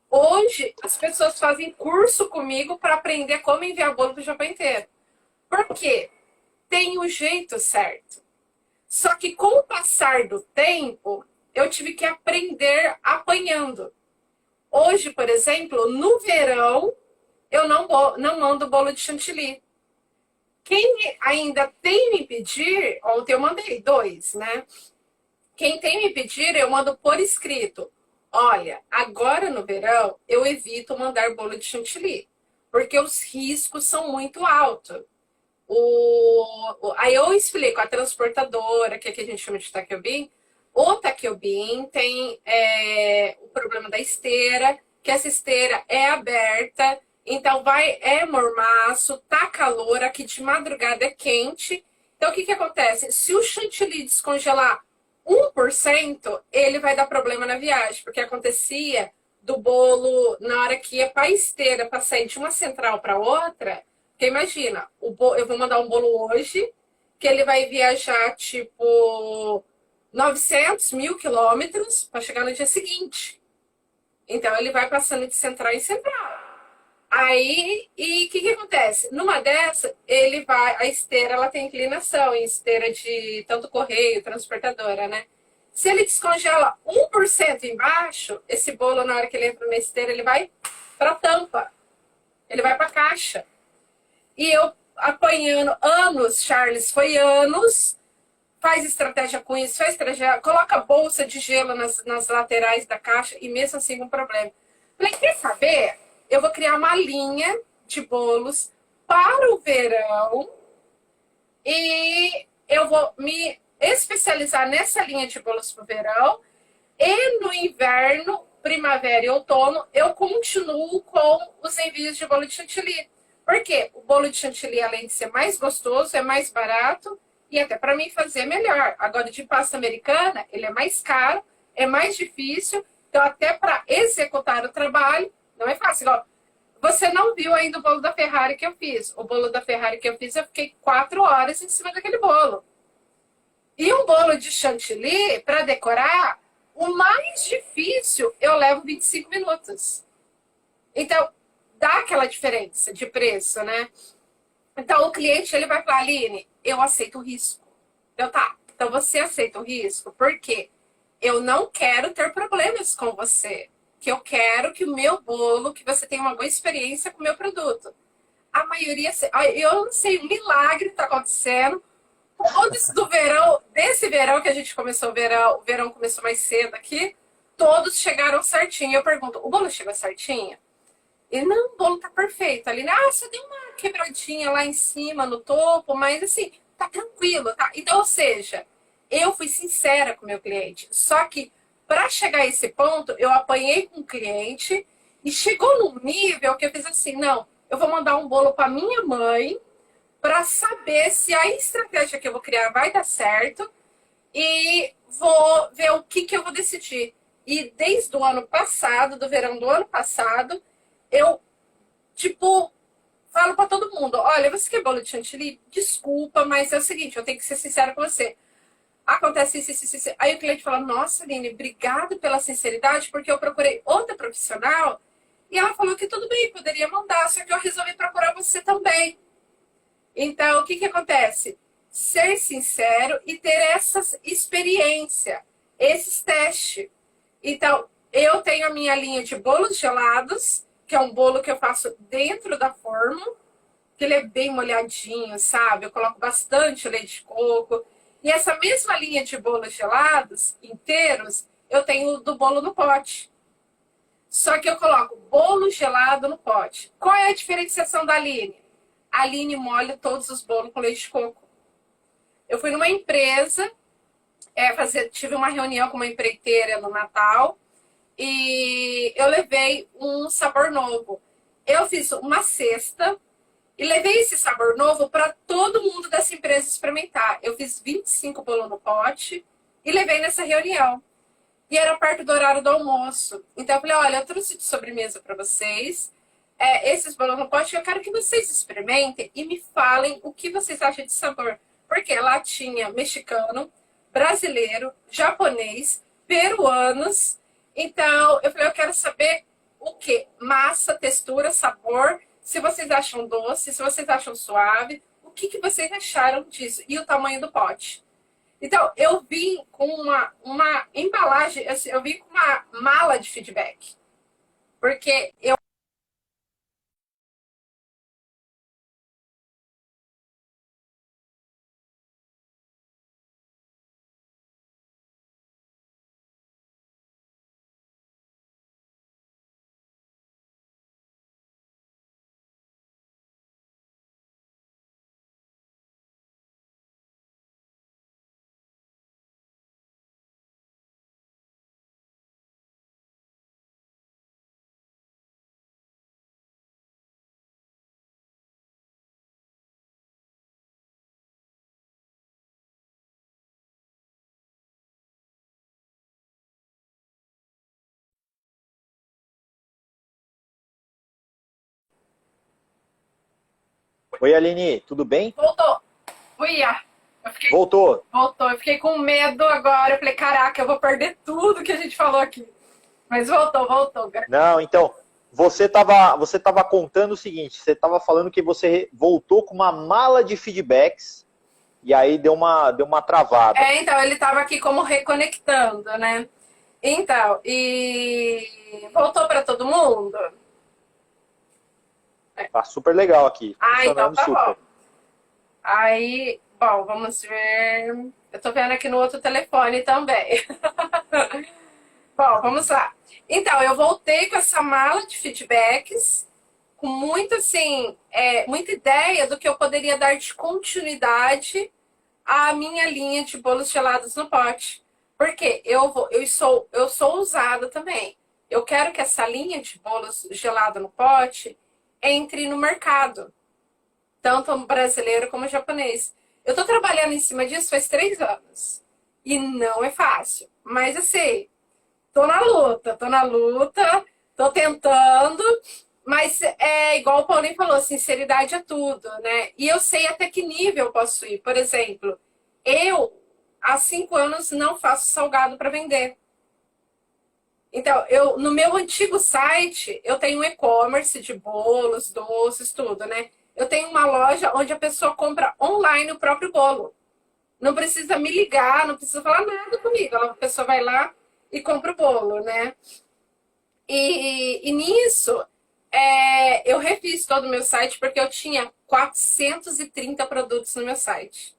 Hoje as pessoas fazem curso comigo para aprender como enviar bolo para o Japão inteiro. Por quê? Tem o jeito certo. Só que com o passar do tempo, eu tive que aprender apanhando. Hoje, por exemplo, no verão, eu não mando bolo de chantilly. Quem ainda tem me pedir, ontem eu mandei 2, né? Quem tem me pedir, eu mando por escrito. Olha, agora no verão, eu evito mandar bolo de chantilly, porque os riscos são muito altos. Aí eu explico a transportadora, que aqui a gente chama de Takyobin. O Takyobin tem o problema da esteira, que essa esteira é aberta, então é mormaço, tá calor, aqui de madrugada é quente. Então o que acontece? Se o chantilly descongelar 1%, ele vai dar problema na viagem, porque acontecia do bolo, na hora que ia para a esteira, para sair de uma central para outra. Porque imagina, eu vou mandar um bolo hoje, que ele vai viajar tipo 900 mil quilômetros para chegar no dia seguinte. Então ele vai passando de central em central. Aí, e o que acontece? Numa dessa, a esteira ela tem inclinação, em esteira de tanto correio, transportadora, né? Se ele descongela 1% embaixo, esse bolo, na hora que ele entra na esteira, ele vai para a tampa, ele vai para a caixa. E eu apanhando anos, Charles, foi anos, faz estratégia com isso, faz estratégia, coloca bolsa de gelo nas laterais da caixa e mesmo assim com problema. Falei, quer saber? Eu vou criar uma linha de bolos para o verão e eu vou me especializar nessa linha de bolos para o verão e no inverno, primavera e outono, eu continuo com os envios de bolo de chantilly. Por quê? O bolo de chantilly, além de ser mais gostoso, é mais barato e até para mim fazer é melhor. Agora, de pasta americana, ele é mais caro, é mais difícil, então até para executar o trabalho, não é fácil. Ó, você não viu ainda o bolo da Ferrari que eu fiz. O bolo da Ferrari que eu fiz, eu fiquei 4 horas em cima daquele bolo. E um bolo de chantilly, para decorar, o mais difícil, eu levo 25 minutos. Então, dá aquela diferença de preço, né? Então, o cliente, ele vai falar, Aline, eu aceito o risco. Então você aceita o risco? Por quê? Eu não quero ter problemas com você. Que eu quero que o meu bolo, que você tenha uma boa experiência com o meu produto. A maioria, eu não sei, um milagre está acontecendo. Todos do verão, desse verão que a gente começou o verão começou mais cedo aqui, todos chegaram certinho. Eu pergunto, o bolo chegou certinho? E não, o bolo tá perfeito. Ali, você deu uma quebradinha lá em cima, no topo, mas assim, tá tranquilo, tá? Então, ou seja, eu fui sincera com o meu cliente. Só que, para chegar a esse ponto, eu apanhei com o cliente e chegou num nível que eu fiz assim, não, eu vou mandar um bolo para minha mãe para saber se a estratégia que eu vou criar vai dar certo e vou ver o que eu vou decidir. E desde o ano passado, do verão do ano passado, eu, tipo, falo para todo mundo, olha, você quer bolo de chantilly? Desculpa, mas é o seguinte, eu tenho que ser sincera com você. Acontece isso. Aí o cliente fala, nossa, Aline, obrigado pela sinceridade, porque eu procurei outra profissional e ela falou que tudo bem, poderia mandar, só que eu resolvi procurar você também. Então, o que acontece? Ser sincero e ter essa experiência, esses testes. Então, eu tenho a minha linha de bolos gelados, que é um bolo que eu faço dentro da forma, que ele é bem molhadinho, sabe? Eu coloco bastante leite de coco. E essa mesma linha de bolos gelados, inteiros, eu tenho do bolo no pote. Só que eu coloco bolo gelado no pote. Qual é a diferenciação da Aline? A Aline molha todos os bolos com leite de coco. Eu fui numa empresa, tive uma reunião com uma empreiteira no Natal, e eu levei um sabor novo. Eu fiz uma cesta e levei esse sabor novo para todo mundo dessa empresa experimentar. Eu fiz 25 bolos no pote e levei nessa reunião. E era perto do horário do almoço. Então eu falei, olha, eu trouxe de sobremesa para vocês. esses bolos no pote, eu quero que vocês experimentem e me falem o que vocês acham de sabor. Porque lá tinha mexicano, brasileiro, japonês, peruanos. Então, eu falei, eu quero saber o que? Massa, textura, sabor, se vocês acham doce, se vocês acham suave, o que vocês acharam disso? E o tamanho do pote. Então, eu vim com uma embalagem, assim, eu vim com uma mala de feedback. Porque eu. Oi, Aline, tudo bem? Voltou. Uia. Eu fiquei, Voltou. voltou. Eu fiquei com medo agora. Eu falei, caraca, eu vou perder tudo que a gente falou aqui. Mas voltou, voltou. Não, então, você tava contando o seguinte, você estava falando que você voltou com uma mala de feedbacks e aí deu uma travada. Então, ele tava aqui como reconectando, né? Então, e voltou para todo mundo? Tá super legal aqui, Então funcionando tá super. bom. Aí, bom, vamos ver. Eu tô vendo aqui no outro telefone também. Bom, vamos lá. Então, eu voltei com essa mala de feedbacks, com muito, assim, muita ideia do que eu poderia dar de continuidade à minha linha de bolos gelados no pote. Porque eu sou ousada também. Eu quero que essa linha de bolos gelado no pote entre no mercado, tanto brasileiro como japonês. Eu tô trabalhando em cima disso faz 3 anos. E não é fácil. Mas assim, tô na luta, tô tentando, mas é igual o Paulinho falou, sinceridade é tudo, né? E eu sei até que nível eu posso ir. Por exemplo, eu, há 5 anos, não faço salgado para vender. Então, no meu antigo site, eu tenho um e-commerce de bolos, doces, tudo, né? Eu tenho uma loja onde a pessoa compra online o próprio bolo. Não precisa me ligar, não precisa falar nada comigo. A pessoa vai lá e compra o bolo, né? E nisso, eu refiz todo o meu site porque eu tinha 430 produtos no meu site.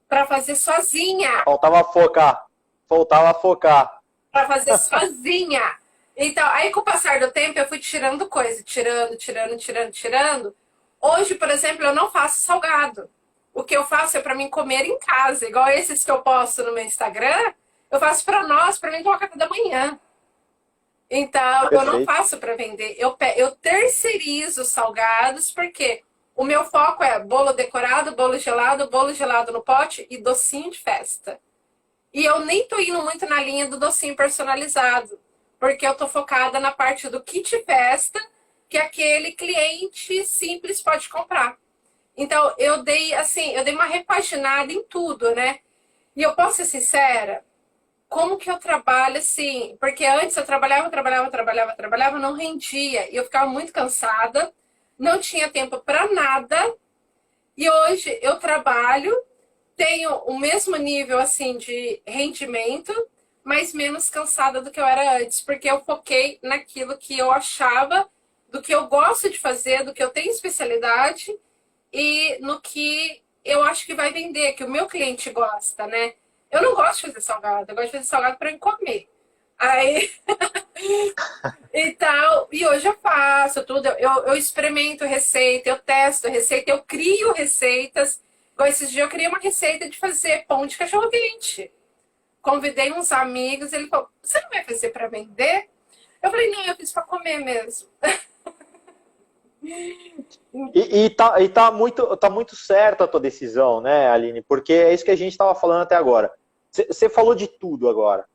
Para fazer sozinha. Faltava focar. Para fazer sozinha. Então, aí com o passar do tempo, eu fui tirando coisa, tirando. Hoje, por exemplo, eu não faço salgado. O que eu faço é para mim comer em casa, igual esses que eu posto no meu Instagram, eu faço para nós, para mim tomar café da manhã. Então, eu não Perfeito. faço para vender. Eu terceirizo os salgados, porque o meu foco é bolo decorado, bolo gelado no pote e docinho de festa. E eu nem tô indo muito na linha do docinho personalizado, porque eu tô focada na parte do kit festa, que aquele cliente simples pode comprar. Então, eu dei uma repaginada em tudo, né? E eu posso ser sincera, como que eu trabalho assim? Porque antes eu trabalhava, não rendia. E eu ficava muito cansada, não tinha tempo para nada. E hoje eu trabalho, tenho o mesmo nível assim de rendimento, mas menos cansada do que eu era antes, porque eu foquei naquilo que eu achava, do que eu gosto de fazer, do que eu tenho especialidade e no que eu acho que vai vender, que o meu cliente gosta, né? Eu não gosto de fazer salgado, eu gosto de fazer salgado para eu comer. Aí, então, e hoje eu faço tudo, eu experimento receita, eu testo receita, eu crio receitas. Igual esses dias eu criei uma receita de fazer pão de cachorro-quente. Convidei uns amigos, ele falou, você não vai fazer para vender? Eu falei, não, eu fiz para comer mesmo. E tá muito certa a tua decisão, né, Aline? Porque é isso que a gente estava falando até agora. Você falou de tudo agora.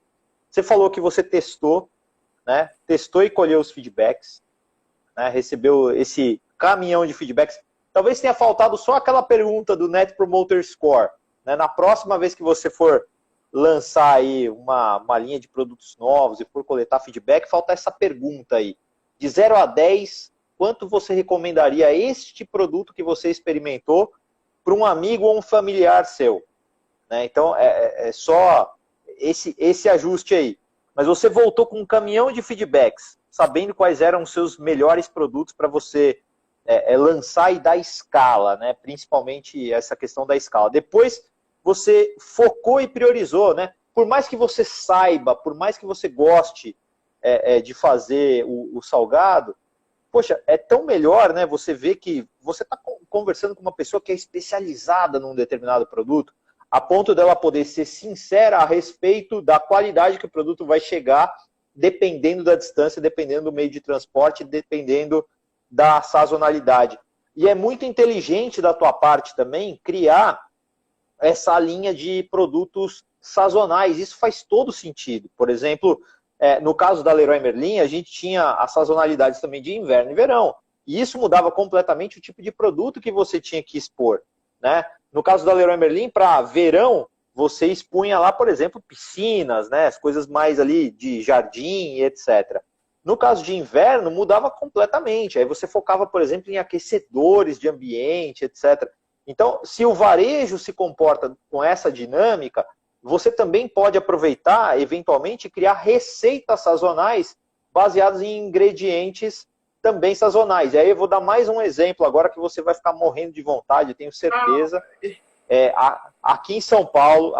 Você falou que você testou, né? Testou e colheu os feedbacks. né? Recebeu esse caminhão de feedbacks. Talvez tenha faltado só aquela pergunta do Net Promoter Score, né? Na próxima vez que você for lançar aí uma linha de produtos novos e for coletar feedback, falta essa pergunta aí. De 0 a 10, quanto você recomendaria este produto que você experimentou para um amigo ou um familiar seu? Né? Então, é só esse ajuste aí. Mas você voltou com um caminhão de feedbacks, sabendo quais eram os seus melhores produtos para você lançar e dar escala, né? Principalmente essa questão da escala. Depois, você focou e priorizou, né? Por mais que você saiba, por mais que você goste de fazer o salgado, poxa, é tão melhor, né? Você vê que você está conversando com uma pessoa que é especializada num determinado produto, a ponto dela poder ser sincera a respeito da qualidade que o produto vai chegar, dependendo da distância, dependendo do meio de transporte, dependendo da sazonalidade. E é muito inteligente da tua parte também criar essa linha de produtos sazonais. Isso faz todo sentido. Por exemplo, no caso da Leroy Merlin, a gente tinha as sazonalidades também de inverno e verão. E isso mudava completamente o tipo de produto que você tinha que expor, né? No caso da Leroy Merlin, para verão, você expunha lá, por exemplo, piscinas, né? As coisas mais ali de jardim e etc. No caso de inverno, mudava completamente. Aí você focava, por exemplo, em aquecedores de ambiente, etc. Então, se o varejo se comporta com essa dinâmica, você também pode aproveitar, eventualmente, criar receitas sazonais baseadas em ingredientes também sazonais. E aí eu vou dar mais um exemplo agora que você vai ficar morrendo de vontade, eu tenho certeza. Aqui em São Paulo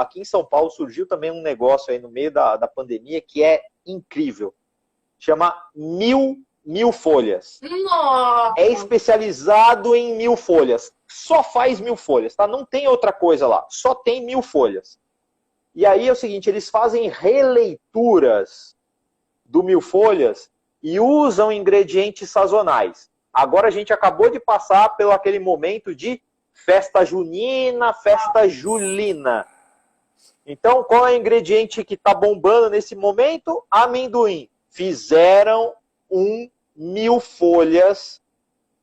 surgiu também um negócio aí no meio da pandemia que é incrível. Chama Mil Folhas. Nossa. É especializado em 1000 folhas. Só faz 1000 folhas, tá? Não tem outra coisa lá. Só tem 1000 folhas. E aí é o seguinte, eles fazem releituras do 1000 folhas e usam ingredientes sazonais. Agora a gente acabou de passar pelo aquele momento de festa junina, festa julina. Então, qual é o ingrediente que está bombando nesse momento? Amendoim. Fizeram 1000 folhas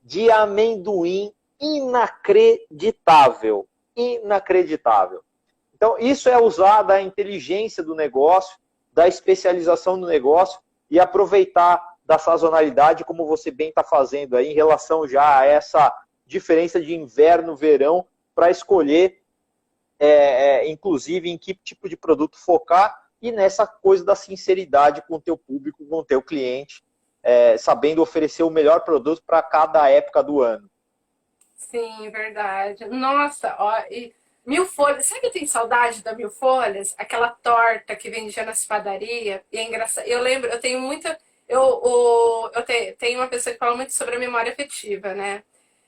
de amendoim inacreditável. Inacreditável. Então, isso é usar da inteligência do negócio, da especialização do negócio e aproveitar da sazonalidade, como você bem está fazendo aí, em relação já a essa diferença de inverno, verão, para escolher, inclusive, em que tipo de produto focar e nessa coisa da sinceridade com o teu público, com o teu cliente, sabendo oferecer o melhor produto para cada época do ano. Sim, verdade. Nossa, ó, e 1000 folhas. Sabe que eu tenho saudade da 1000 folhas? Aquela torta que vendia nas padarias. E é engraçado. Eu lembro, eu tenho muita. Tenho uma pessoa que fala muito sobre a memória afetiva, né?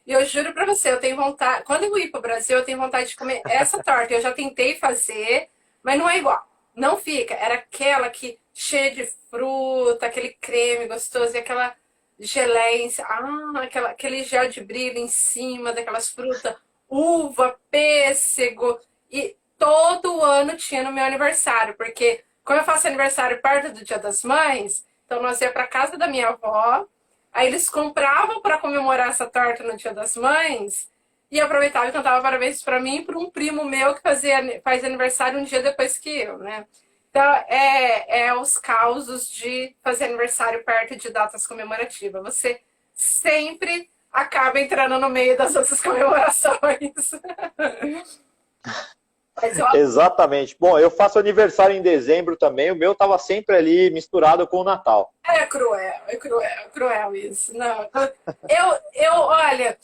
E eu juro pra você, eu tenho vontade. Quando eu ir pro Brasil, eu tenho vontade de comer essa torta. Eu já tentei fazer, mas não é igual. Não fica. Era aquela que cheia de fruta, aquele creme gostoso e aquela geleia, aquele gel de brilho em cima daquelas frutas, uva, pêssego. E todo ano tinha no meu aniversário, porque como eu faço aniversário perto do Dia das Mães, então nós ia pra casa da minha avó, aí eles compravam para comemorar essa torta no Dia das Mães e aproveitava e cantava parabéns para mim e para um primo meu que faz aniversário um dia depois que eu, né? Então, os causos de fazer aniversário perto de datas comemorativas. Você sempre acaba entrando no meio das outras comemorações. Exatamente. Bom, eu faço aniversário em dezembro também, o meu estava sempre ali misturado com o Natal. É cruel isso. Não, olha,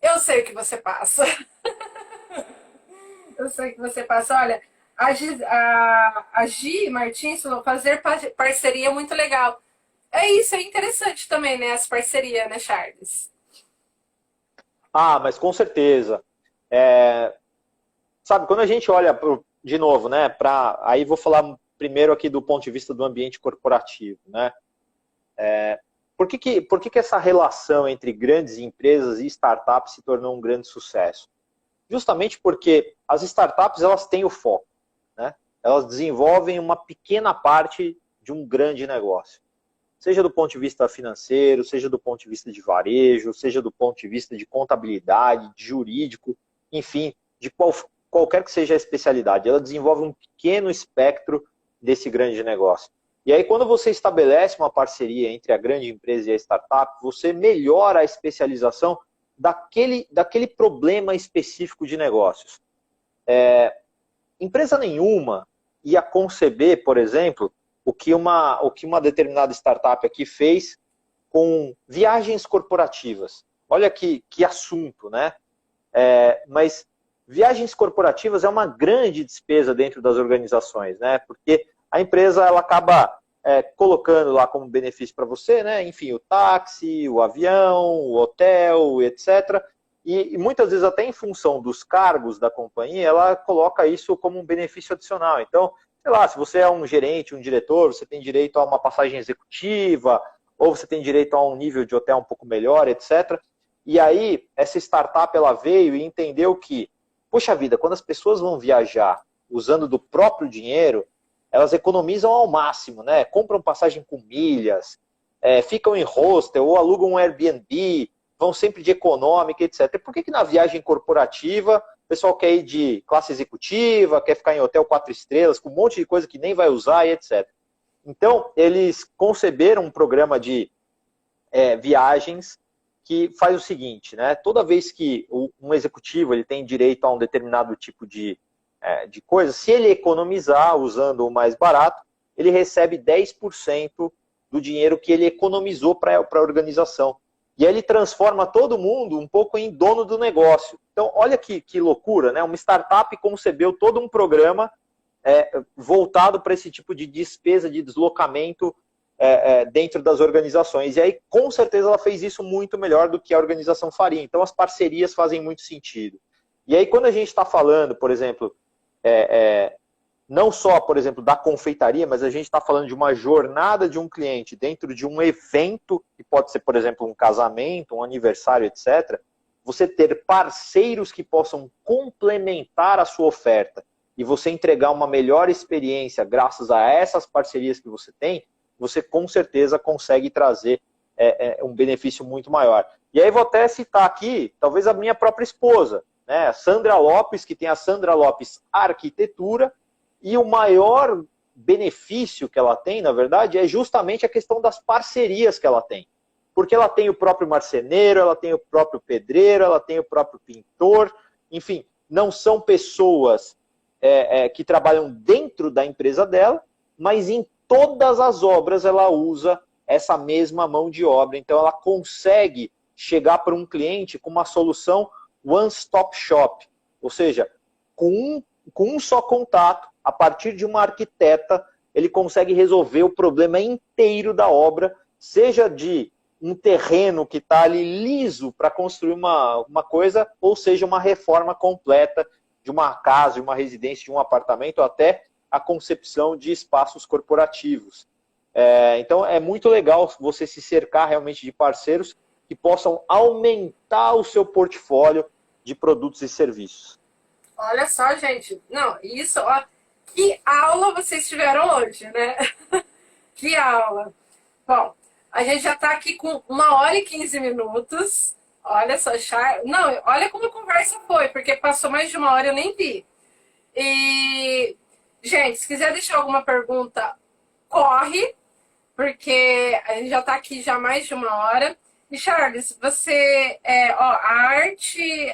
eu sei o que você passa. Eu sei o que você passa. Olha, a Gi Martins falou fazer parceria é muito legal. É isso, é interessante também, né? As parcerias, né, Charles? Ah, mas com certeza. Sabe, quando a gente olha, de novo, né, aí vou falar primeiro aqui do ponto de vista do ambiente corporativo, né? Por que essa relação entre grandes empresas e startups se tornou um grande sucesso? Justamente porque as startups, elas têm o foco, né? Elas desenvolvem uma pequena parte de um grande negócio. seja do ponto de vista financeiro, seja do ponto de vista de varejo, seja do ponto de vista de contabilidade, de jurídico, enfim, de qualquer que seja a especialidade. Ela desenvolve um pequeno espectro desse grande negócio. E aí, quando você estabelece uma parceria entre a grande empresa e a startup, você melhora a especialização daquele problema específico de negócios. Empresa nenhuma ia conceber, por exemplo, o que uma determinada startup aqui fez com viagens corporativas. Olha que assunto, né? Mas viagens corporativas é uma grande despesa dentro das organizações, né? Porque a empresa ela acaba colocando lá como benefício para você, né? Enfim, o táxi, o avião, o hotel, etc. E muitas vezes até em função dos cargos da companhia, ela coloca isso como um benefício adicional. Então, sei lá, se você é um gerente, um diretor, você tem direito a uma passagem executiva, ou você tem direito a um nível de hotel um pouco melhor, etc. E aí, essa startup ela veio e entendeu que, poxa vida, quando as pessoas vão viajar usando do próprio dinheiro, elas economizam ao máximo, né? Compram passagem com milhas, ficam em hostel ou alugam um Airbnb, vão sempre de econômica, etc. Por que na viagem corporativa o pessoal quer ir de classe executiva, quer ficar em hotel 4 estrelas, com um monte de coisa que nem vai usar e etc. Então, eles conceberam um programa de viagens que faz o seguinte, né? Toda vez que um executivo ele tem direito a um determinado tipo de coisa, se ele economizar usando o mais barato, ele recebe 10% do dinheiro que ele economizou para a organização. E aí ele transforma todo mundo um pouco em dono do negócio. Então, olha que loucura, né? Uma startup concebeu todo um programa voltado para esse tipo de despesa de deslocamento dentro das organizações. E aí, com certeza, ela fez isso muito melhor do que a organização faria. Então, as parcerias fazem muito sentido. E aí, quando a gente está falando, por exemplo, não só, por exemplo, da confeitaria, mas a gente está falando de uma jornada de um cliente dentro de um evento, que pode ser, por exemplo, um casamento, um aniversário, etc., você ter parceiros que possam complementar a sua oferta e você entregar uma melhor experiência graças a essas parcerias que você tem, você com certeza consegue trazer um benefício muito maior. E aí vou até citar aqui, talvez a minha própria esposa, né? A Sandra Lopes, que tem a Sandra Lopes Arquitetura, e o maior benefício que ela tem, na verdade, é justamente a questão das parcerias que ela tem. Porque ela tem o próprio marceneiro, ela tem o próprio pedreiro, ela tem o próprio pintor, enfim, não são pessoas que trabalham dentro da empresa dela, mas em todas as obras ela usa essa mesma mão de obra. Então ela consegue chegar para um cliente com uma solução one-stop shop, ou seja, com um só contato, a partir de uma arquiteta, ele consegue resolver o problema inteiro da obra, seja de um terreno que está ali liso para construir uma coisa, ou seja, uma reforma completa de uma casa, de uma residência, de um apartamento, ou até a concepção de espaços corporativos. Então, é muito legal você se cercar realmente de parceiros que possam aumentar o seu portfólio de produtos e serviços. Olha só, gente. Não, isso, ó, que aula vocês tiveram hoje, né? Que aula. Bom, a gente já tá aqui com 1h15. Olha só, não, olha como a conversa foi, porque passou mais de 1 hora e eu nem vi. E, gente, se quiser deixar alguma pergunta, corre, porque a gente já tá aqui já mais de 1 hora. E Charles, você, a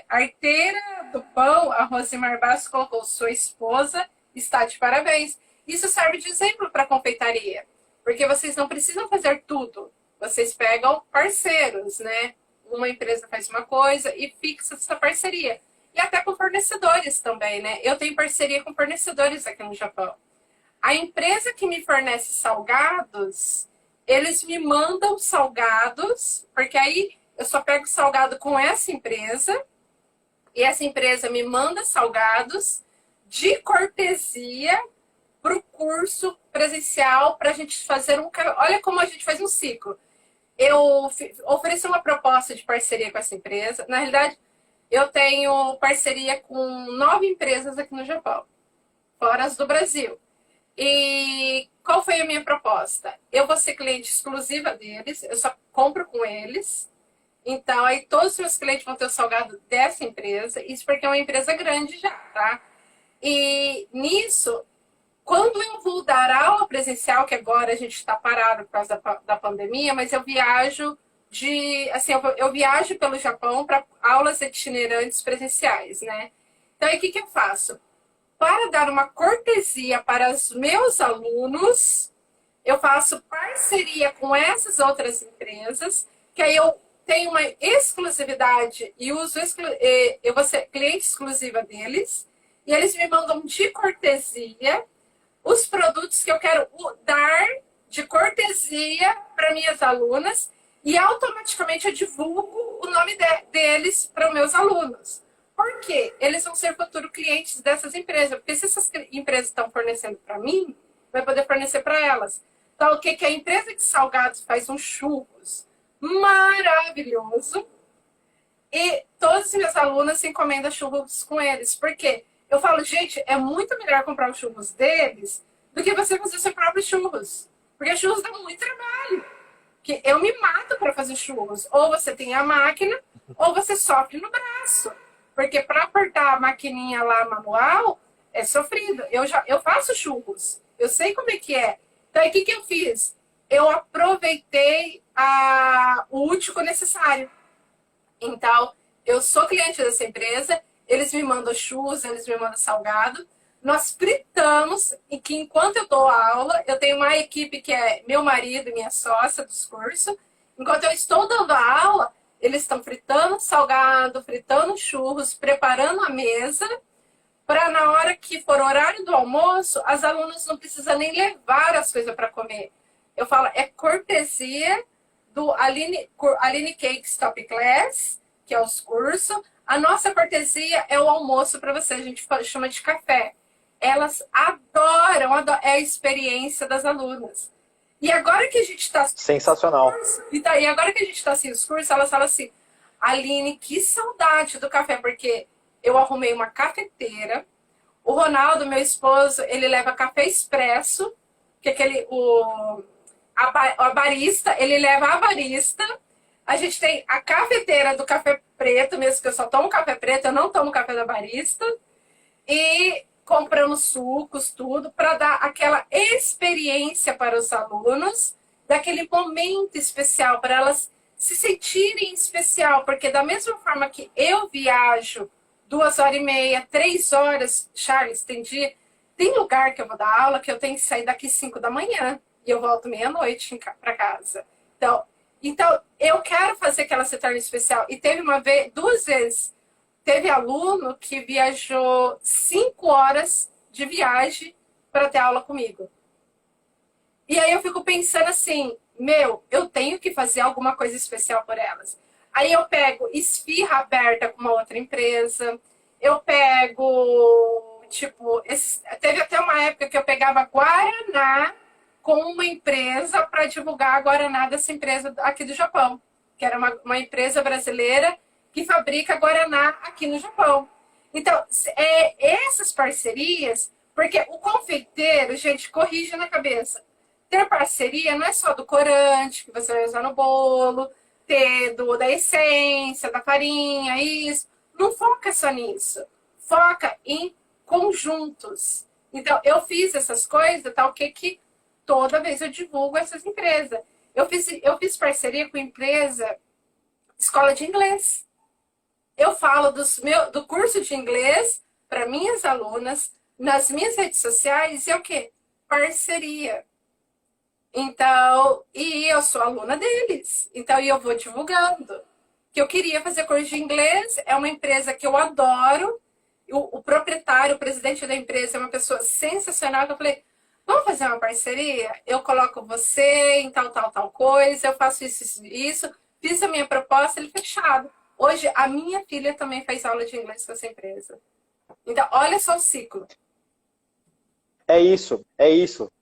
arteira do pão, a Rosimar Bastos colocou, sua esposa está de parabéns. Isso serve de exemplo para a confeitaria, porque vocês não precisam fazer tudo. Vocês pegam parceiros, né? Uma empresa faz uma coisa e fixa essa parceria. E até com fornecedores também, né? Eu tenho parceria com fornecedores aqui no Japão. A empresa que me fornece salgados, eles me mandam salgados, porque aí eu só pego salgado com essa empresa, e essa empresa me manda salgados de cortesia para o curso presencial, para a gente fazer Olha como a gente faz um ciclo. Eu ofereci uma proposta de parceria com essa empresa. Na realidade, eu tenho parceria com 9 empresas aqui no Japão, fora as do Brasil. E qual foi a minha proposta? Eu vou ser cliente exclusiva deles, eu só compro com eles. Então, aí todos os meus clientes vão ter o salgado dessa empresa. Isso porque é uma empresa grande já, tá? E nisso, quando eu vou dar aula presencial, que agora a gente está parado por causa da pandemia, mas eu viajo assim, eu viajo pelo Japão para aulas itinerantes presenciais, né? Então, aí o que eu faço? Para dar uma cortesia para os meus alunos, eu faço parceria com essas outras empresas, que aí eu tenho uma exclusividade e eu vou ser cliente exclusiva deles, e eles me mandam de cortesia os produtos que eu quero dar de cortesia para minhas alunas, e automaticamente eu divulgo o nome deles para os meus alunos. Por quê? Eles vão ser futuros clientes dessas empresas. Porque se essas empresas estão fornecendo para mim, vai poder fornecer para elas. Então, o que a empresa de salgados faz? Um churros maravilhoso. E todas as minhas alunas se encomendam churros com eles. Por quê? Eu falo, gente, é muito melhor comprar os churros deles do que você fazer seu próprio churros. Porque churros dá muito trabalho. Que eu me mato para fazer churros. Ou você tem a máquina, ou você sofre no braço. Porque para apertar a maquininha lá manual, é sofrido. Eu faço churros. Eu sei como é que é. Então, o que eu fiz? Eu aproveitei o útil necessário. Então, eu sou cliente dessa empresa, eles me mandam churros, eles me mandam salgado. Nós fritamos, e que enquanto eu dou aula, eu tenho uma equipe que é meu marido e minha sócia dos cursos. Enquanto eu estou dando a aula, eles estão fritando salgado, fritando churros, preparando a mesa, para na hora que for o horário do almoço, as alunas não precisam nem levar as coisas para comer. Eu falo, é cortesia do Aline Cakes Top Class, que é os cursos. A nossa cortesia é o almoço para você, a gente chama de café. Elas adoram, é a experiência das alunas. E agora que a gente está... Sensacional. E agora que a gente está assim, os cursos, elas falam assim, Aline, que saudade do café, porque eu arrumei uma cafeteira. O Ronaldo, meu esposo, ele leva café expresso, que é a barista, ele leva a barista. A gente tem a cafeteira do café preto, mesmo que eu só tomo café preto, eu não tomo café da barista. E compramos sucos, tudo, para dar aquela experiência para os alunos, daquele momento especial, para elas se sentirem especial, porque da mesma forma que eu viajo 2h30, 3 horas, Charles, tem lugar que eu vou dar aula que eu tenho que sair daqui 5 da manhã e eu volto meia-noite para casa. Então, eu quero fazer que ela se torne especial. E teve 2 vezes, teve aluno que viajou 5 horas de viagem para ter aula comigo. E aí eu fico pensando assim, eu tenho que fazer alguma coisa especial por elas. Aí eu pego esfirra aberta com uma outra empresa, eu pego, teve até uma época que eu pegava Guaraná com uma empresa para divulgar a Guaraná dessa empresa aqui do Japão, que era uma empresa brasileira que fabrica Guaraná aqui no Japão. Então, essas parcerias, porque o confeiteiro, gente, corrige na cabeça. Ter parceria não é só do corante, que você vai usar no bolo, ter da essência, da farinha, isso. Não foca só nisso. Foca em conjuntos. Então, eu fiz essas coisas, tal, que toda vez eu divulgo essas empresas. Eu fiz parceria com empresa, escola de inglês. Eu falo do curso de inglês para minhas alunas, nas minhas redes sociais, e é o quê? Parceria. Então, e eu sou aluna deles. Então, eu vou divulgando. Que eu queria fazer curso de inglês, é uma empresa que eu adoro. O proprietário, o presidente da empresa é uma pessoa sensacional. Eu falei, vamos fazer uma parceria? Eu coloco você em tal coisa, eu faço isso. Fiz a minha proposta, ele fechado. Hoje, a minha filha também faz aula de inglês com essa empresa. Então, olha só o ciclo. É isso.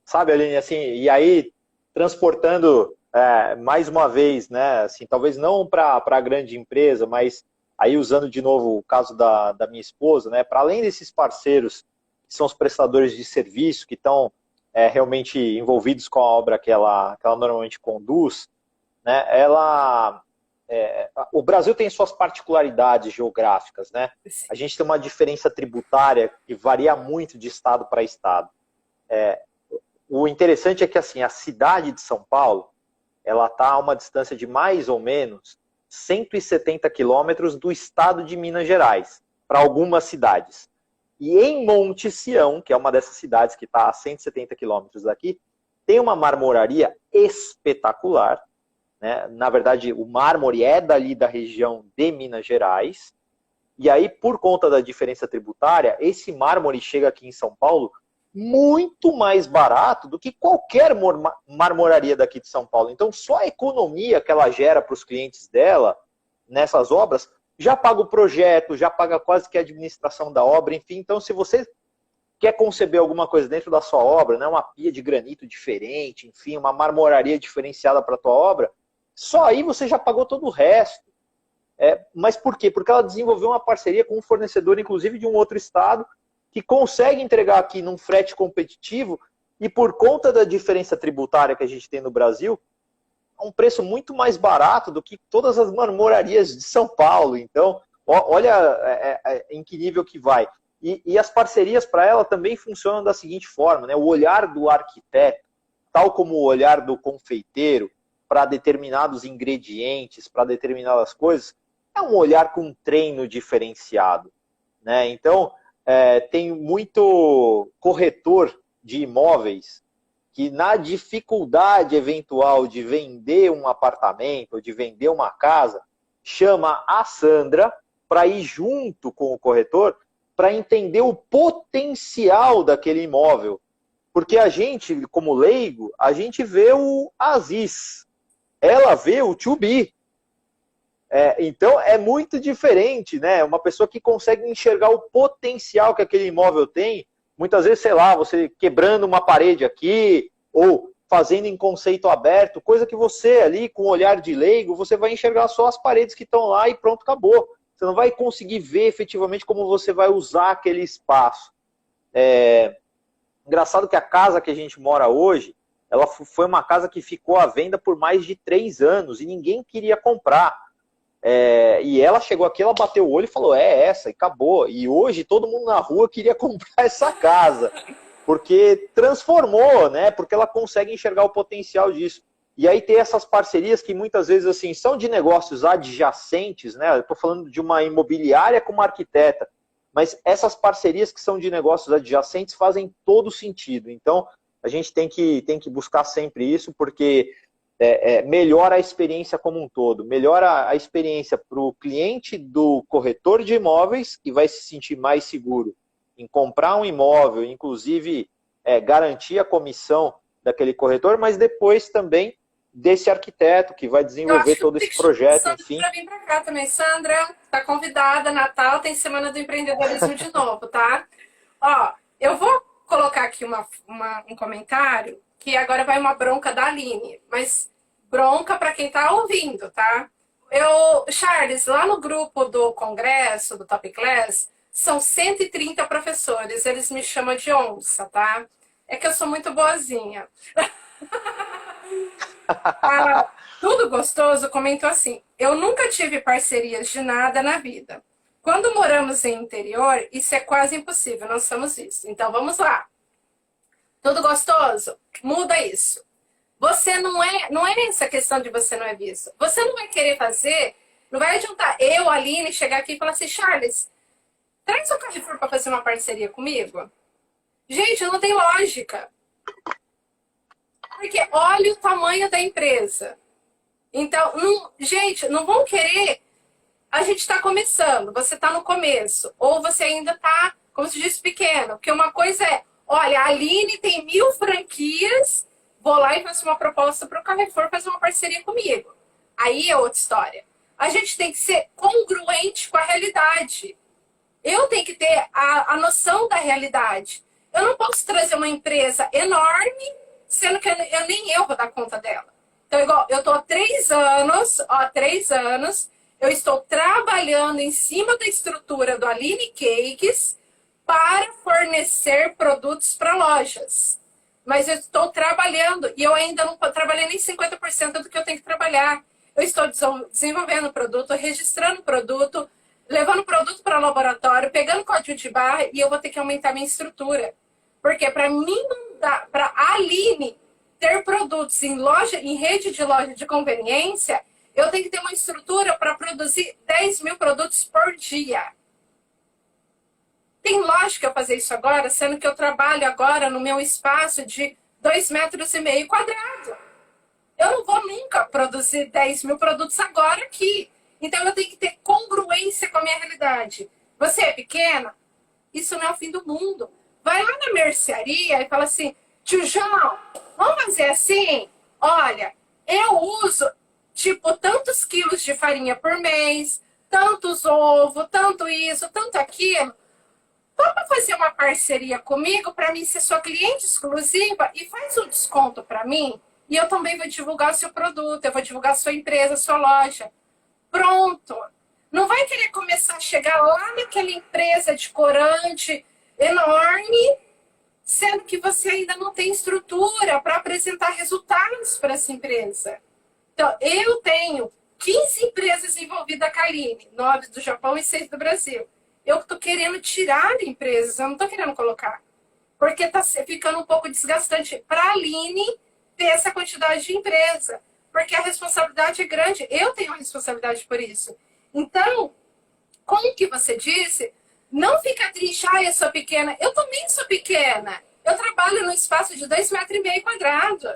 Sabe, Aline, assim, e aí, transportando mais uma vez, né, assim, talvez não para a grande empresa, mas aí usando de novo o caso da minha esposa, né, para além desses parceiros que são os prestadores de serviço, que estão realmente envolvidos com a obra que ela normalmente conduz, né, o Brasil tem suas particularidades geográficas, né? A gente tem uma diferença tributária que varia muito de estado para estado. O interessante é que assim, a cidade de São Paulo, ela está a uma distância de mais ou menos 170 quilômetros do estado de Minas Gerais, para algumas cidades. E em Monte Sião, que é uma dessas cidades que está a 170 quilômetros daqui, tem uma marmoraria espetacular, né? Na verdade, o mármore é dali da região de Minas Gerais, e aí, por conta da diferença tributária, esse mármore chega aqui em São Paulo muito mais barato do que qualquer marmoraria daqui de São Paulo. Então, só a economia que ela gera para os clientes dela, nessas obras, já paga o projeto, já paga quase que a administração da obra, enfim. Então, se você quer conceber alguma coisa dentro da sua obra, né, uma pia de granito diferente, enfim, uma marmoraria diferenciada para a tua obra, só aí você já pagou todo o resto. Mas por quê? Porque ela desenvolveu uma parceria com um fornecedor, inclusive de um outro estado, que consegue entregar aqui num frete competitivo e por conta da diferença tributária que a gente tem no Brasil, a um preço muito mais barato do que todas as marmorarias de São Paulo. Então, olha em que nível que vai. E as parcerias para ela também funcionam da seguinte forma, né? O olhar do arquiteto, tal como o olhar do confeiteiro, para determinados ingredientes, para determinadas coisas, é um olhar com treino diferenciado, né? Então, tem muito corretor de imóveis que na dificuldade eventual de vender um apartamento ou de vender uma casa, chama a Sandra para ir junto com o corretor para entender o potencial daquele imóvel. Porque a gente, como leigo, a gente vê o Aziz, ela vê o to be. Então é muito diferente, né? Uma pessoa que consegue enxergar o potencial que aquele imóvel tem, muitas vezes, sei lá, você quebrando uma parede aqui, ou fazendo em conceito aberto, coisa que você ali, com o olhar de leigo, você vai enxergar só as paredes que estão lá e pronto, acabou. Você não vai conseguir ver efetivamente como você vai usar aquele espaço. Engraçado que a casa que a gente mora hoje, ela foi uma casa que ficou à venda por mais de 3 anos e ninguém queria comprar. E ela chegou aqui, ela bateu o olho e falou, essa, e acabou. E hoje todo mundo na rua queria comprar essa casa, porque transformou, né? Porque ela consegue enxergar o potencial disso. E aí tem essas parcerias que muitas vezes assim são de negócios adjacentes, né? Eu estou falando de uma imobiliária com uma arquiteta, mas essas parcerias que são de negócios adjacentes fazem todo sentido. Então, a gente tem que buscar sempre isso, porque melhora a experiência como um todo, melhora a experiência para o cliente do corretor de imóveis, que vai se sentir mais seguro em comprar um imóvel, inclusive garantir a comissão daquele corretor, mas depois também desse arquiteto que vai desenvolver todo esse projeto, enfim. Sandra, vem para cá também. Sandra, está convidada, Natal, tem Semana do Empreendedorismo de novo, tá? Ó, eu vou colocar aqui um comentário, que agora vai uma bronca da Aline, mas bronca para quem tá ouvindo, tá? Charles, lá no grupo do congresso, do Top Class, são 130 professores, eles me chamam de onça, tá? É que eu sou muito boazinha. Tudo Gostoso comentou assim, eu nunca tive parcerias de nada na vida. Quando moramos em interior, isso é quase impossível, nós somos isso. Então vamos lá. Tudo Gostoso, muda isso. Você não é essa questão de você não é visto. Você não vai querer fazer, não vai adiantar eu, Aline, chegar aqui e falar assim, Charles, traz o Carrefour para fazer uma parceria comigo. Gente, não tem lógica. Porque olha o tamanho da empresa. Então, gente, não vão querer. A gente está começando, você está no começo. Ou você ainda está, como se diz, pequeno. Porque uma coisa é, olha, a Aline tem 1000 franquias, vou lá e faço uma proposta para o Carrefour fazer uma parceria comigo. Aí é outra história. A gente tem que ser congruente com a realidade. Eu tenho que ter a noção da realidade. Eu não posso trazer uma empresa enorme, sendo que nem eu vou dar conta dela. Então, igual, eu estou há 3 anos, eu estou trabalhando em cima da estrutura do Aline Cakes para fornecer produtos para lojas. mas eu estou trabalhando e eu ainda não trabalhei nem 50% do que eu tenho que trabalhar. Eu estou desenvolvendo o produto, registrando o produto, levando o produto para o laboratório, pegando código de barra e eu vou ter que aumentar minha estrutura. Porque para mim mandar, para a Aline ter produtos em loja, em rede de loja de conveniência, eu tenho que ter uma estrutura para produzir 10 mil produtos por dia. Tem lógica eu fazer isso agora, sendo que eu trabalho agora no meu espaço de 2,5 metros quadrados. Eu não vou nunca produzir 10 mil produtos agora aqui. Então eu tenho que ter congruência com a minha realidade. Você é pequena? Isso não é o fim do mundo. Vai lá na mercearia e fala assim, tio João, vamos fazer assim? Olha, eu uso tipo tantos quilos de farinha por mês, tantos ovos, tanto isso, tanto aquilo. Topa fazer uma parceria comigo para mim ser sua cliente exclusiva e faz um desconto para mim? E eu também vou divulgar o seu produto, eu vou divulgar a sua empresa, a sua loja. Pronto. Não vai querer começar a chegar lá naquela empresa de corante enorme, sendo que você ainda não tem estrutura para apresentar resultados para essa empresa. Então, eu tenho 15 empresas envolvidas com a Aline, 9 do Japão e 6 do Brasil. Eu estou querendo tirar empresas, eu não estou querendo colocar. Porque está ficando um pouco desgastante para a Aline ter essa quantidade de empresa. Porque a responsabilidade é grande. Eu tenho uma responsabilidade por isso. Então, como que você disse, não fica triste, eu sou pequena. Eu também sou pequena. Eu trabalho no espaço de 2,5 metros quadrados.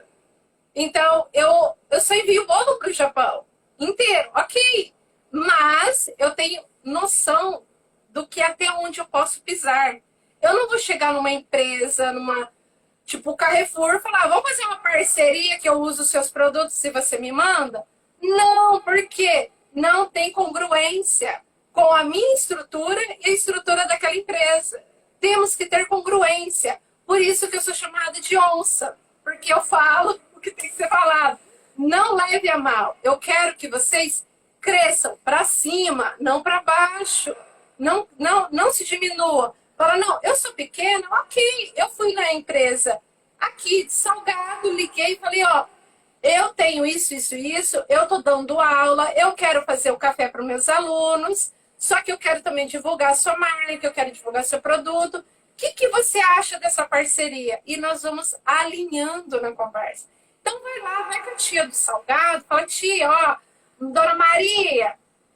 Então, eu só envio bolo para o Japão inteiro, ok. Mas eu tenho noção do que até onde eu posso pisar. Eu não vou chegar numa empresa, tipo o Carrefour, falar, vamos fazer uma parceria que eu uso os seus produtos se você me manda? Não, porque não tem congruência com a minha estrutura e a estrutura daquela empresa. Temos que ter congruência. Por isso que eu sou chamada de onça, porque eu falo o que tem que ser falado. Não leve a mal. Eu quero que vocês cresçam para cima, não para baixo. Não se diminua. Fala, não, eu sou pequena, ok. Eu fui na empresa aqui de Salgado, liguei e falei, ó, eu tenho isso, eu tô dando aula, eu quero fazer o café para os meus alunos, só que eu quero também divulgar a sua marca, eu quero divulgar seu produto. O que você acha dessa parceria? E nós vamos alinhando na conversa. Então vai lá, vai com a tia do Salgado, fala, tia, ó, dona Maria,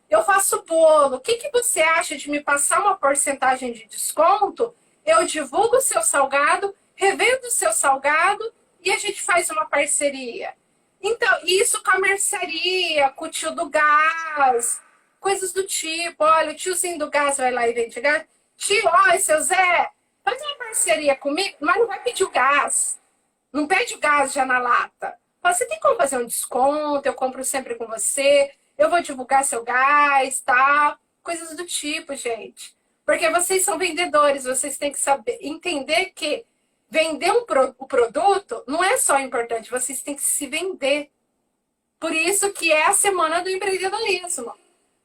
eu faço bolo. O que você acha de me passar uma porcentagem de desconto? Eu divulgo o seu salgado, revendo o seu salgado e a gente faz uma parceria. Então, isso com a mercearia, com o tio do gás, coisas do tipo. Olha, o tiozinho do gás vai lá e vende gás. Tio, ó, seu Zé, faz uma parceria comigo, mas não vai pedir o gás. Não pede o gás já na lata. Fala, você tem como fazer um desconto? Eu compro sempre com você. Eu vou divulgar seu gás, tal. Coisas do tipo, gente. Porque vocês são vendedores, vocês têm que saber, entender que vender o produto não é só importante, vocês têm que se vender. Por isso que é a semana do empreendedorismo.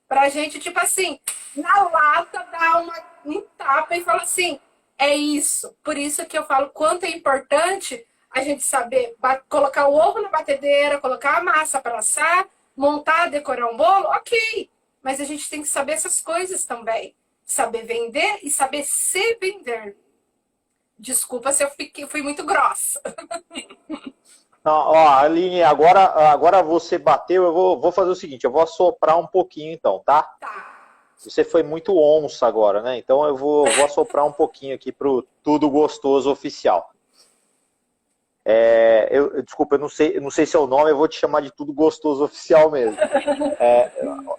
Pra gente, tipo assim, na lata, dar um tapa e falar assim, é isso. Por isso que eu falo quanto é importante a gente saber colocar o ovo na batedeira, colocar a massa para assar, montar, decorar um bolo, ok. Mas a gente tem que saber essas coisas também. Saber vender e saber se vender. Desculpa se eu fui muito grossa. Não, ó, Aline, agora você bateu, eu vou fazer o seguinte, eu vou assoprar um pouquinho então, tá? Tá. Você foi muito onça agora, né? Então eu vou assoprar um pouquinho aqui pro Tudo Gostoso Oficial. Desculpa, eu não sei seu nome, eu vou te chamar de Tudo Gostoso Oficial mesmo.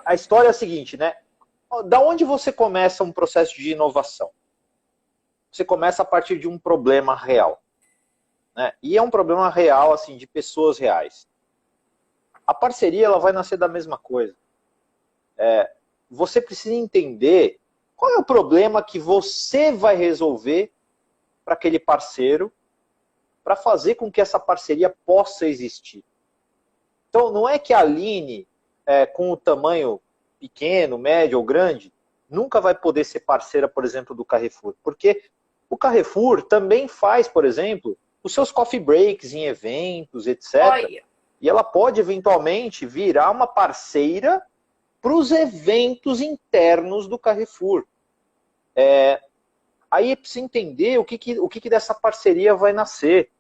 A história é a seguinte, né? Da onde você começa um processo de inovação? Você começa a partir de um problema real. Né? E é um problema real, assim, de pessoas reais. A parceria, ela vai nascer da mesma coisa. Você precisa entender qual é o problema que você vai resolver para aquele parceiro, para fazer com que essa parceria possa existir. Então, não é que a Aline, com o tamanho pequeno, médio ou grande, nunca vai poder ser parceira, por exemplo, do Carrefour. Porque o Carrefour também faz, por exemplo, os seus coffee breaks em eventos, etc. Olha. E ela pode, eventualmente, virar uma parceira para os eventos internos do Carrefour. Aí é preciso entender o que dessa parceria vai nascer.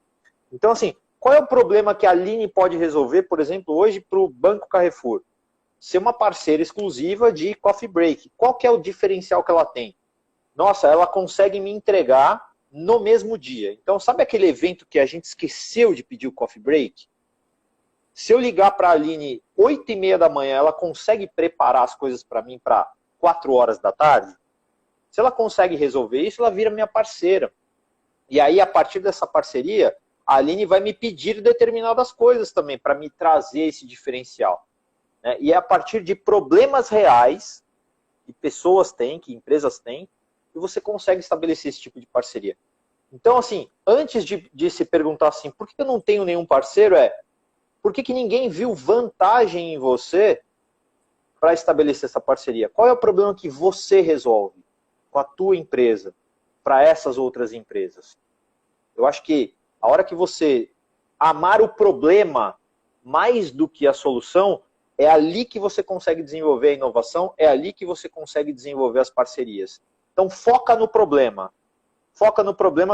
Então, assim, qual é o problema que a Aline pode resolver, por exemplo, hoje para o Banco Carrefour? Ser uma parceira exclusiva de coffee break. Qual que é o diferencial que ela tem? Nossa, ela consegue me entregar no mesmo dia. Então, sabe aquele evento que a gente esqueceu de pedir o coffee break? Se eu ligar para a Aline 8h30 da manhã, ela consegue preparar as coisas para mim para 4 horas da tarde? Se ela consegue resolver isso, ela vira minha parceira. E aí, a partir dessa parceria, a Aline vai me pedir determinadas coisas também para me trazer esse diferencial. E é a partir de problemas reais que pessoas têm, que empresas têm, que você consegue estabelecer esse tipo de parceria. Então, assim, antes de se perguntar assim, por que eu não tenho nenhum parceiro, por que ninguém viu vantagem em você para estabelecer essa parceria? Qual é o problema que você resolve com a tua empresa para essas outras empresas? Eu acho que a hora que você amar o problema mais do que a solução, é ali que você consegue desenvolver a inovação, é ali que você consegue desenvolver as parcerias. Então foca no problema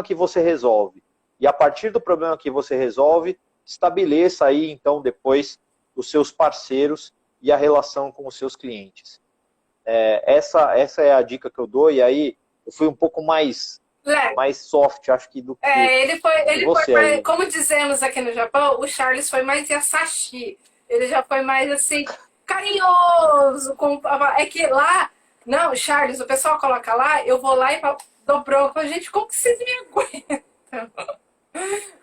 que você resolve. E a partir do problema que você resolve, estabeleça aí, então, depois, os seus parceiros e a relação com os seus clientes. Essa é a dica que eu dou, e aí eu fui um pouco mais soft, acho que do que Ele você foi aí. como dizemos aqui no Japão, o Charles foi mais Yasashi. Ele já foi mais assim, carinhoso. É que lá, não, Charles, o pessoal coloca lá, eu vou lá e falo, dobrou. Gente, como que vocês me aguentam?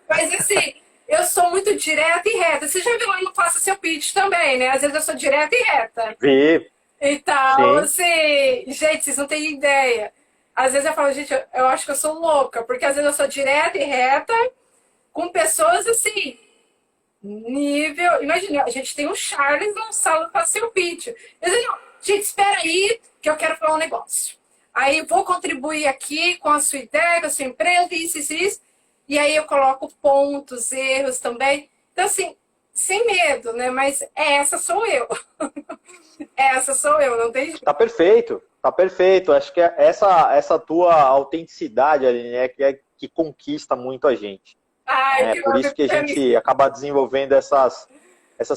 Mas assim, eu sou muito direta e reta. Você já viu lá no Faça Seu Pitch também, né? Às vezes eu sou direta e reta. Vi. Então, Sim. assim, gente, vocês não têm ideia. Às vezes eu falo, gente, eu acho que eu sou louca, porque às vezes eu sou direta e reta com pessoas assim, nível. Imagina, a gente tem um Charles na sala para seu pitch. Eu digo, não, gente, espera aí, que eu quero falar um negócio. Aí vou contribuir aqui com a sua ideia, com a sua empresa, isso. E aí eu coloco pontos, erros também. Então, assim, sem medo, né? Mas essa sou eu. Essa sou eu, não tem jeito. Tá perfeito, tá perfeito. Acho que essa tua autenticidade, Aline, que conquista muito a gente. Ai, Por isso que a gente acaba desenvolvendo essas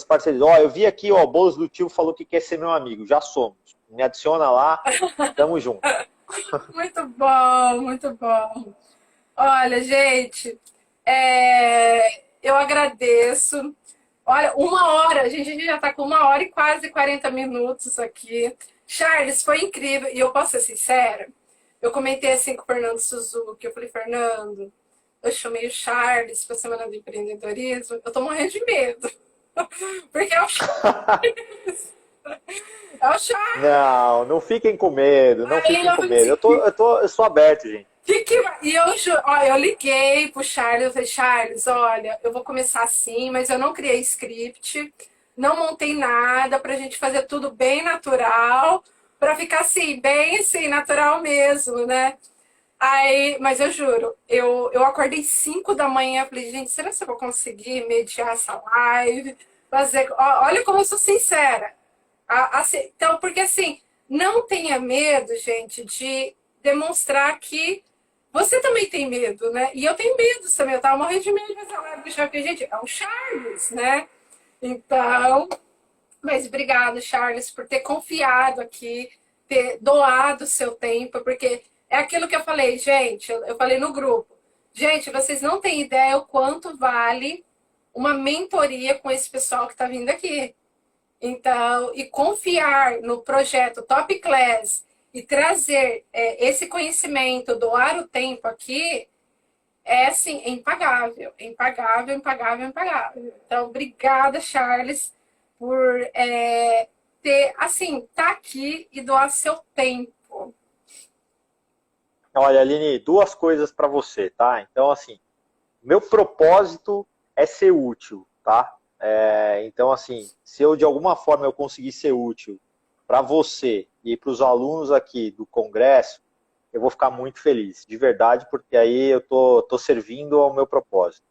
parcerias. Eu vi aqui, o Bolos do Tio falou que quer ser meu amigo. Já somos. Me adiciona lá, tamo junto. Muito bom, muito bom. Olha, gente, eu agradeço. Olha, 1 hora, a gente já está com 1 hora e quase 40 minutos aqui. Charles, foi incrível. E eu posso ser sincera? Eu comentei assim com o Fernando Suzuki. Eu falei, Fernando, eu chamei o Charles para a Semana do Empreendedorismo. Eu tô morrendo de medo. Porque é o Charles. É o Charles. Não fiquem com medo, não fiquem com medo. Eu sou aberto, gente. E eu liguei pro Charles, eu falei, Charles, olha, eu vou começar assim, mas eu não criei script, não montei nada, pra gente fazer tudo bem natural, pra ficar assim, bem assim, natural mesmo, né? Aí, mas eu juro, eu acordei 5 da manhã, falei, gente, será que eu vou conseguir mediar essa live? Fazer. Olha como eu sou sincera. Assim, então, porque assim, não tenha medo, gente, de demonstrar que você também tem medo, né? E eu tenho medo também. Eu tava morrendo de medo de fazer live do Charles, porque, gente, é o Charles, né? Então, mas obrigado, Charles, por ter confiado aqui, ter doado o seu tempo, porque é aquilo que eu falei, gente, eu falei no grupo. Gente, vocês não têm ideia o quanto vale uma mentoria com esse pessoal que tá vindo aqui. Então, e confiar no projeto Top Class e trazer esse conhecimento, doar o tempo aqui, é assim, é impagável. É impagável, impagável, impagável. Então, obrigada, Charles, por ter, assim, tá aqui e doar seu tempo. Olha, Aline, 2 coisas para você, tá? Então, assim, meu propósito é ser útil, tá? Então, assim, se eu de alguma forma eu conseguir ser útil para você e para os alunos aqui do congresso, eu vou ficar muito feliz, de verdade, porque aí eu tô servindo ao meu propósito.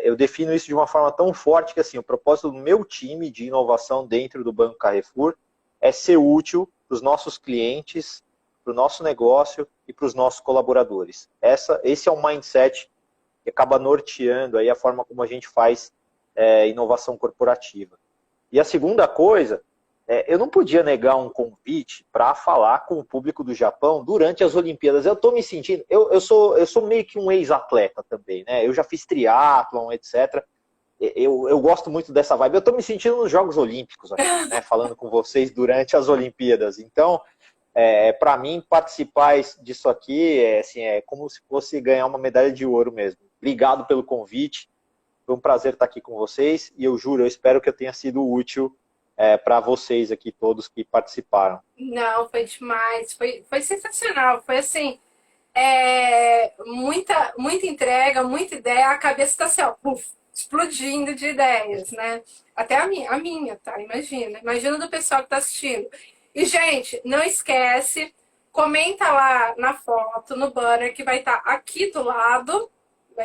Eu defino isso de uma forma tão forte que assim, o propósito do meu time de inovação dentro do Banco Carrefour é ser útil para os nossos clientes, para o nosso negócio e para os nossos colaboradores. Esse é um mindset que acaba norteando aí a forma como a gente faz inovação corporativa. E a segunda coisa, eu não podia negar um convite para falar com o público do Japão durante as Olimpíadas. Eu estou me sentindo, eu sou meio que um ex-atleta também, né? Eu já fiz triatlon, etc. Eu gosto muito dessa vibe. Eu estou me sentindo nos Jogos Olímpicos aqui, né? Falando com vocês durante as Olimpíadas. Então, para mim, participar disso aqui é como se fosse ganhar uma medalha de ouro mesmo. Obrigado pelo convite. Foi um prazer estar aqui com vocês e eu juro, eu espero que eu tenha sido útil para vocês aqui, todos que participaram. Não, foi demais, foi sensacional, foi assim, muita entrega, muita ideia, a cabeça está assim, ó, puf, explodindo de ideias, né? Até a minha, tá? Imagina do pessoal que está assistindo. E, gente, não esquece, comenta lá na foto, no banner, que vai estar aqui do lado, que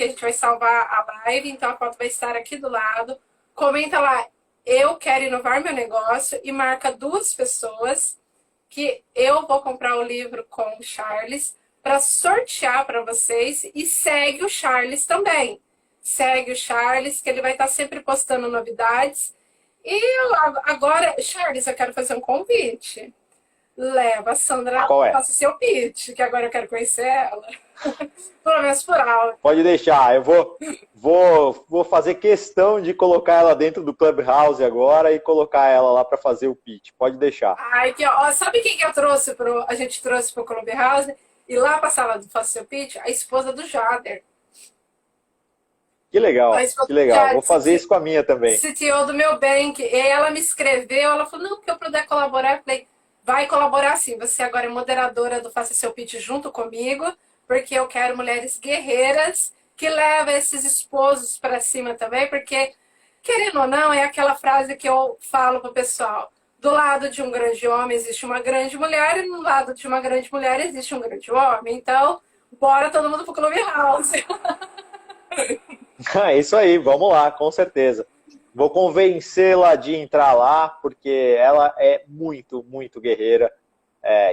a gente vai salvar a live, então a foto vai estar aqui do lado. Comenta lá, eu quero inovar meu negócio e marca 2 pessoas que eu vou comprar o livro com o Charles para sortear para vocês e segue o Charles também. Segue o Charles, que ele vai estar sempre postando novidades. E agora, Charles, eu quero fazer um convite. Leva a Sandra, faça seu pitch, que agora eu quero conhecer ela. Pelo menos por áudio. Pode deixar, eu vou fazer questão de colocar ela dentro do Clubhouse agora e colocar ela lá para fazer o pitch. Pode deixar. Ai, sabe quem que a gente trouxe pro Clubhouse? E lá pra sala do Faça Seu Pitch, a esposa do Jader. Que legal, que legal. Vou fazer isso com a minha também. CTO do meu bank. E ela me escreveu, ela falou, não, que eu puder colaborar. Eu falei, vai colaborar sim. Você agora é moderadora do Faça Seu Pitch junto comigo, porque eu quero mulheres guerreiras que levam esses esposos para cima também, porque, querendo ou não, é aquela frase que eu falo pro pessoal. Do lado de um grande homem existe uma grande mulher e no lado de uma grande mulher existe um grande homem. Então, bora todo mundo pro Clubhouse. É isso aí, vamos lá, com certeza. Vou convencê-la de entrar lá, porque ela é muito, muito guerreira.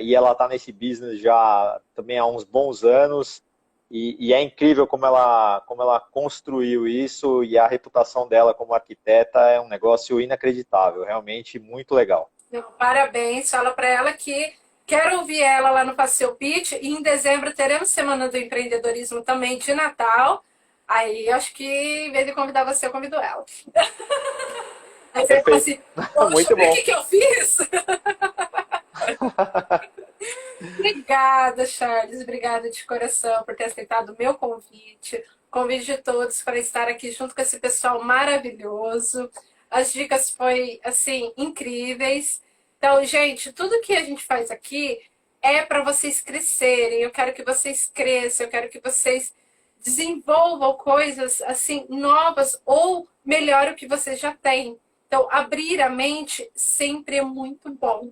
E ela está nesse business já também há uns bons anos. E é incrível como ela construiu isso, e a reputação dela como arquiteta é um negócio inacreditável, realmente muito legal. Parabéns, fala para ela que quero ouvir ela lá no Faça Seu Pitch, e em dezembro teremos Semana do Empreendedorismo também de Natal. Aí acho que em vez de convidar você, eu convido ela. Aí você fala assim, muito bom. O que eu fiz? Obrigada, Charles. Obrigada de coração por ter aceitado o meu convite. O convite de todos para estar aqui junto com esse pessoal maravilhoso. As dicas foram, assim, incríveis. Então, gente, tudo que a gente faz aqui é para vocês crescerem. Eu quero que vocês cresçam, eu quero que vocês desenvolvam coisas, assim, novas ou melhor o que vocês já têm. Então, abrir a mente sempre é muito bom.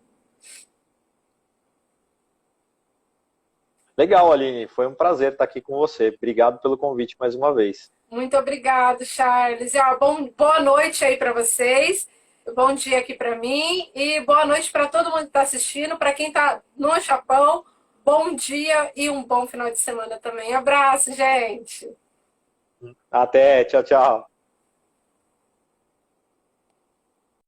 Legal, Aline. Foi um prazer estar aqui com você. Obrigado pelo convite mais uma vez. Muito obrigado, Charles. Boa noite aí para vocês. Bom dia aqui para mim. E boa noite para todo mundo que está assistindo. Para quem está no Japão, bom dia e um bom final de semana também. Abraço, gente. Até. Tchau, tchau.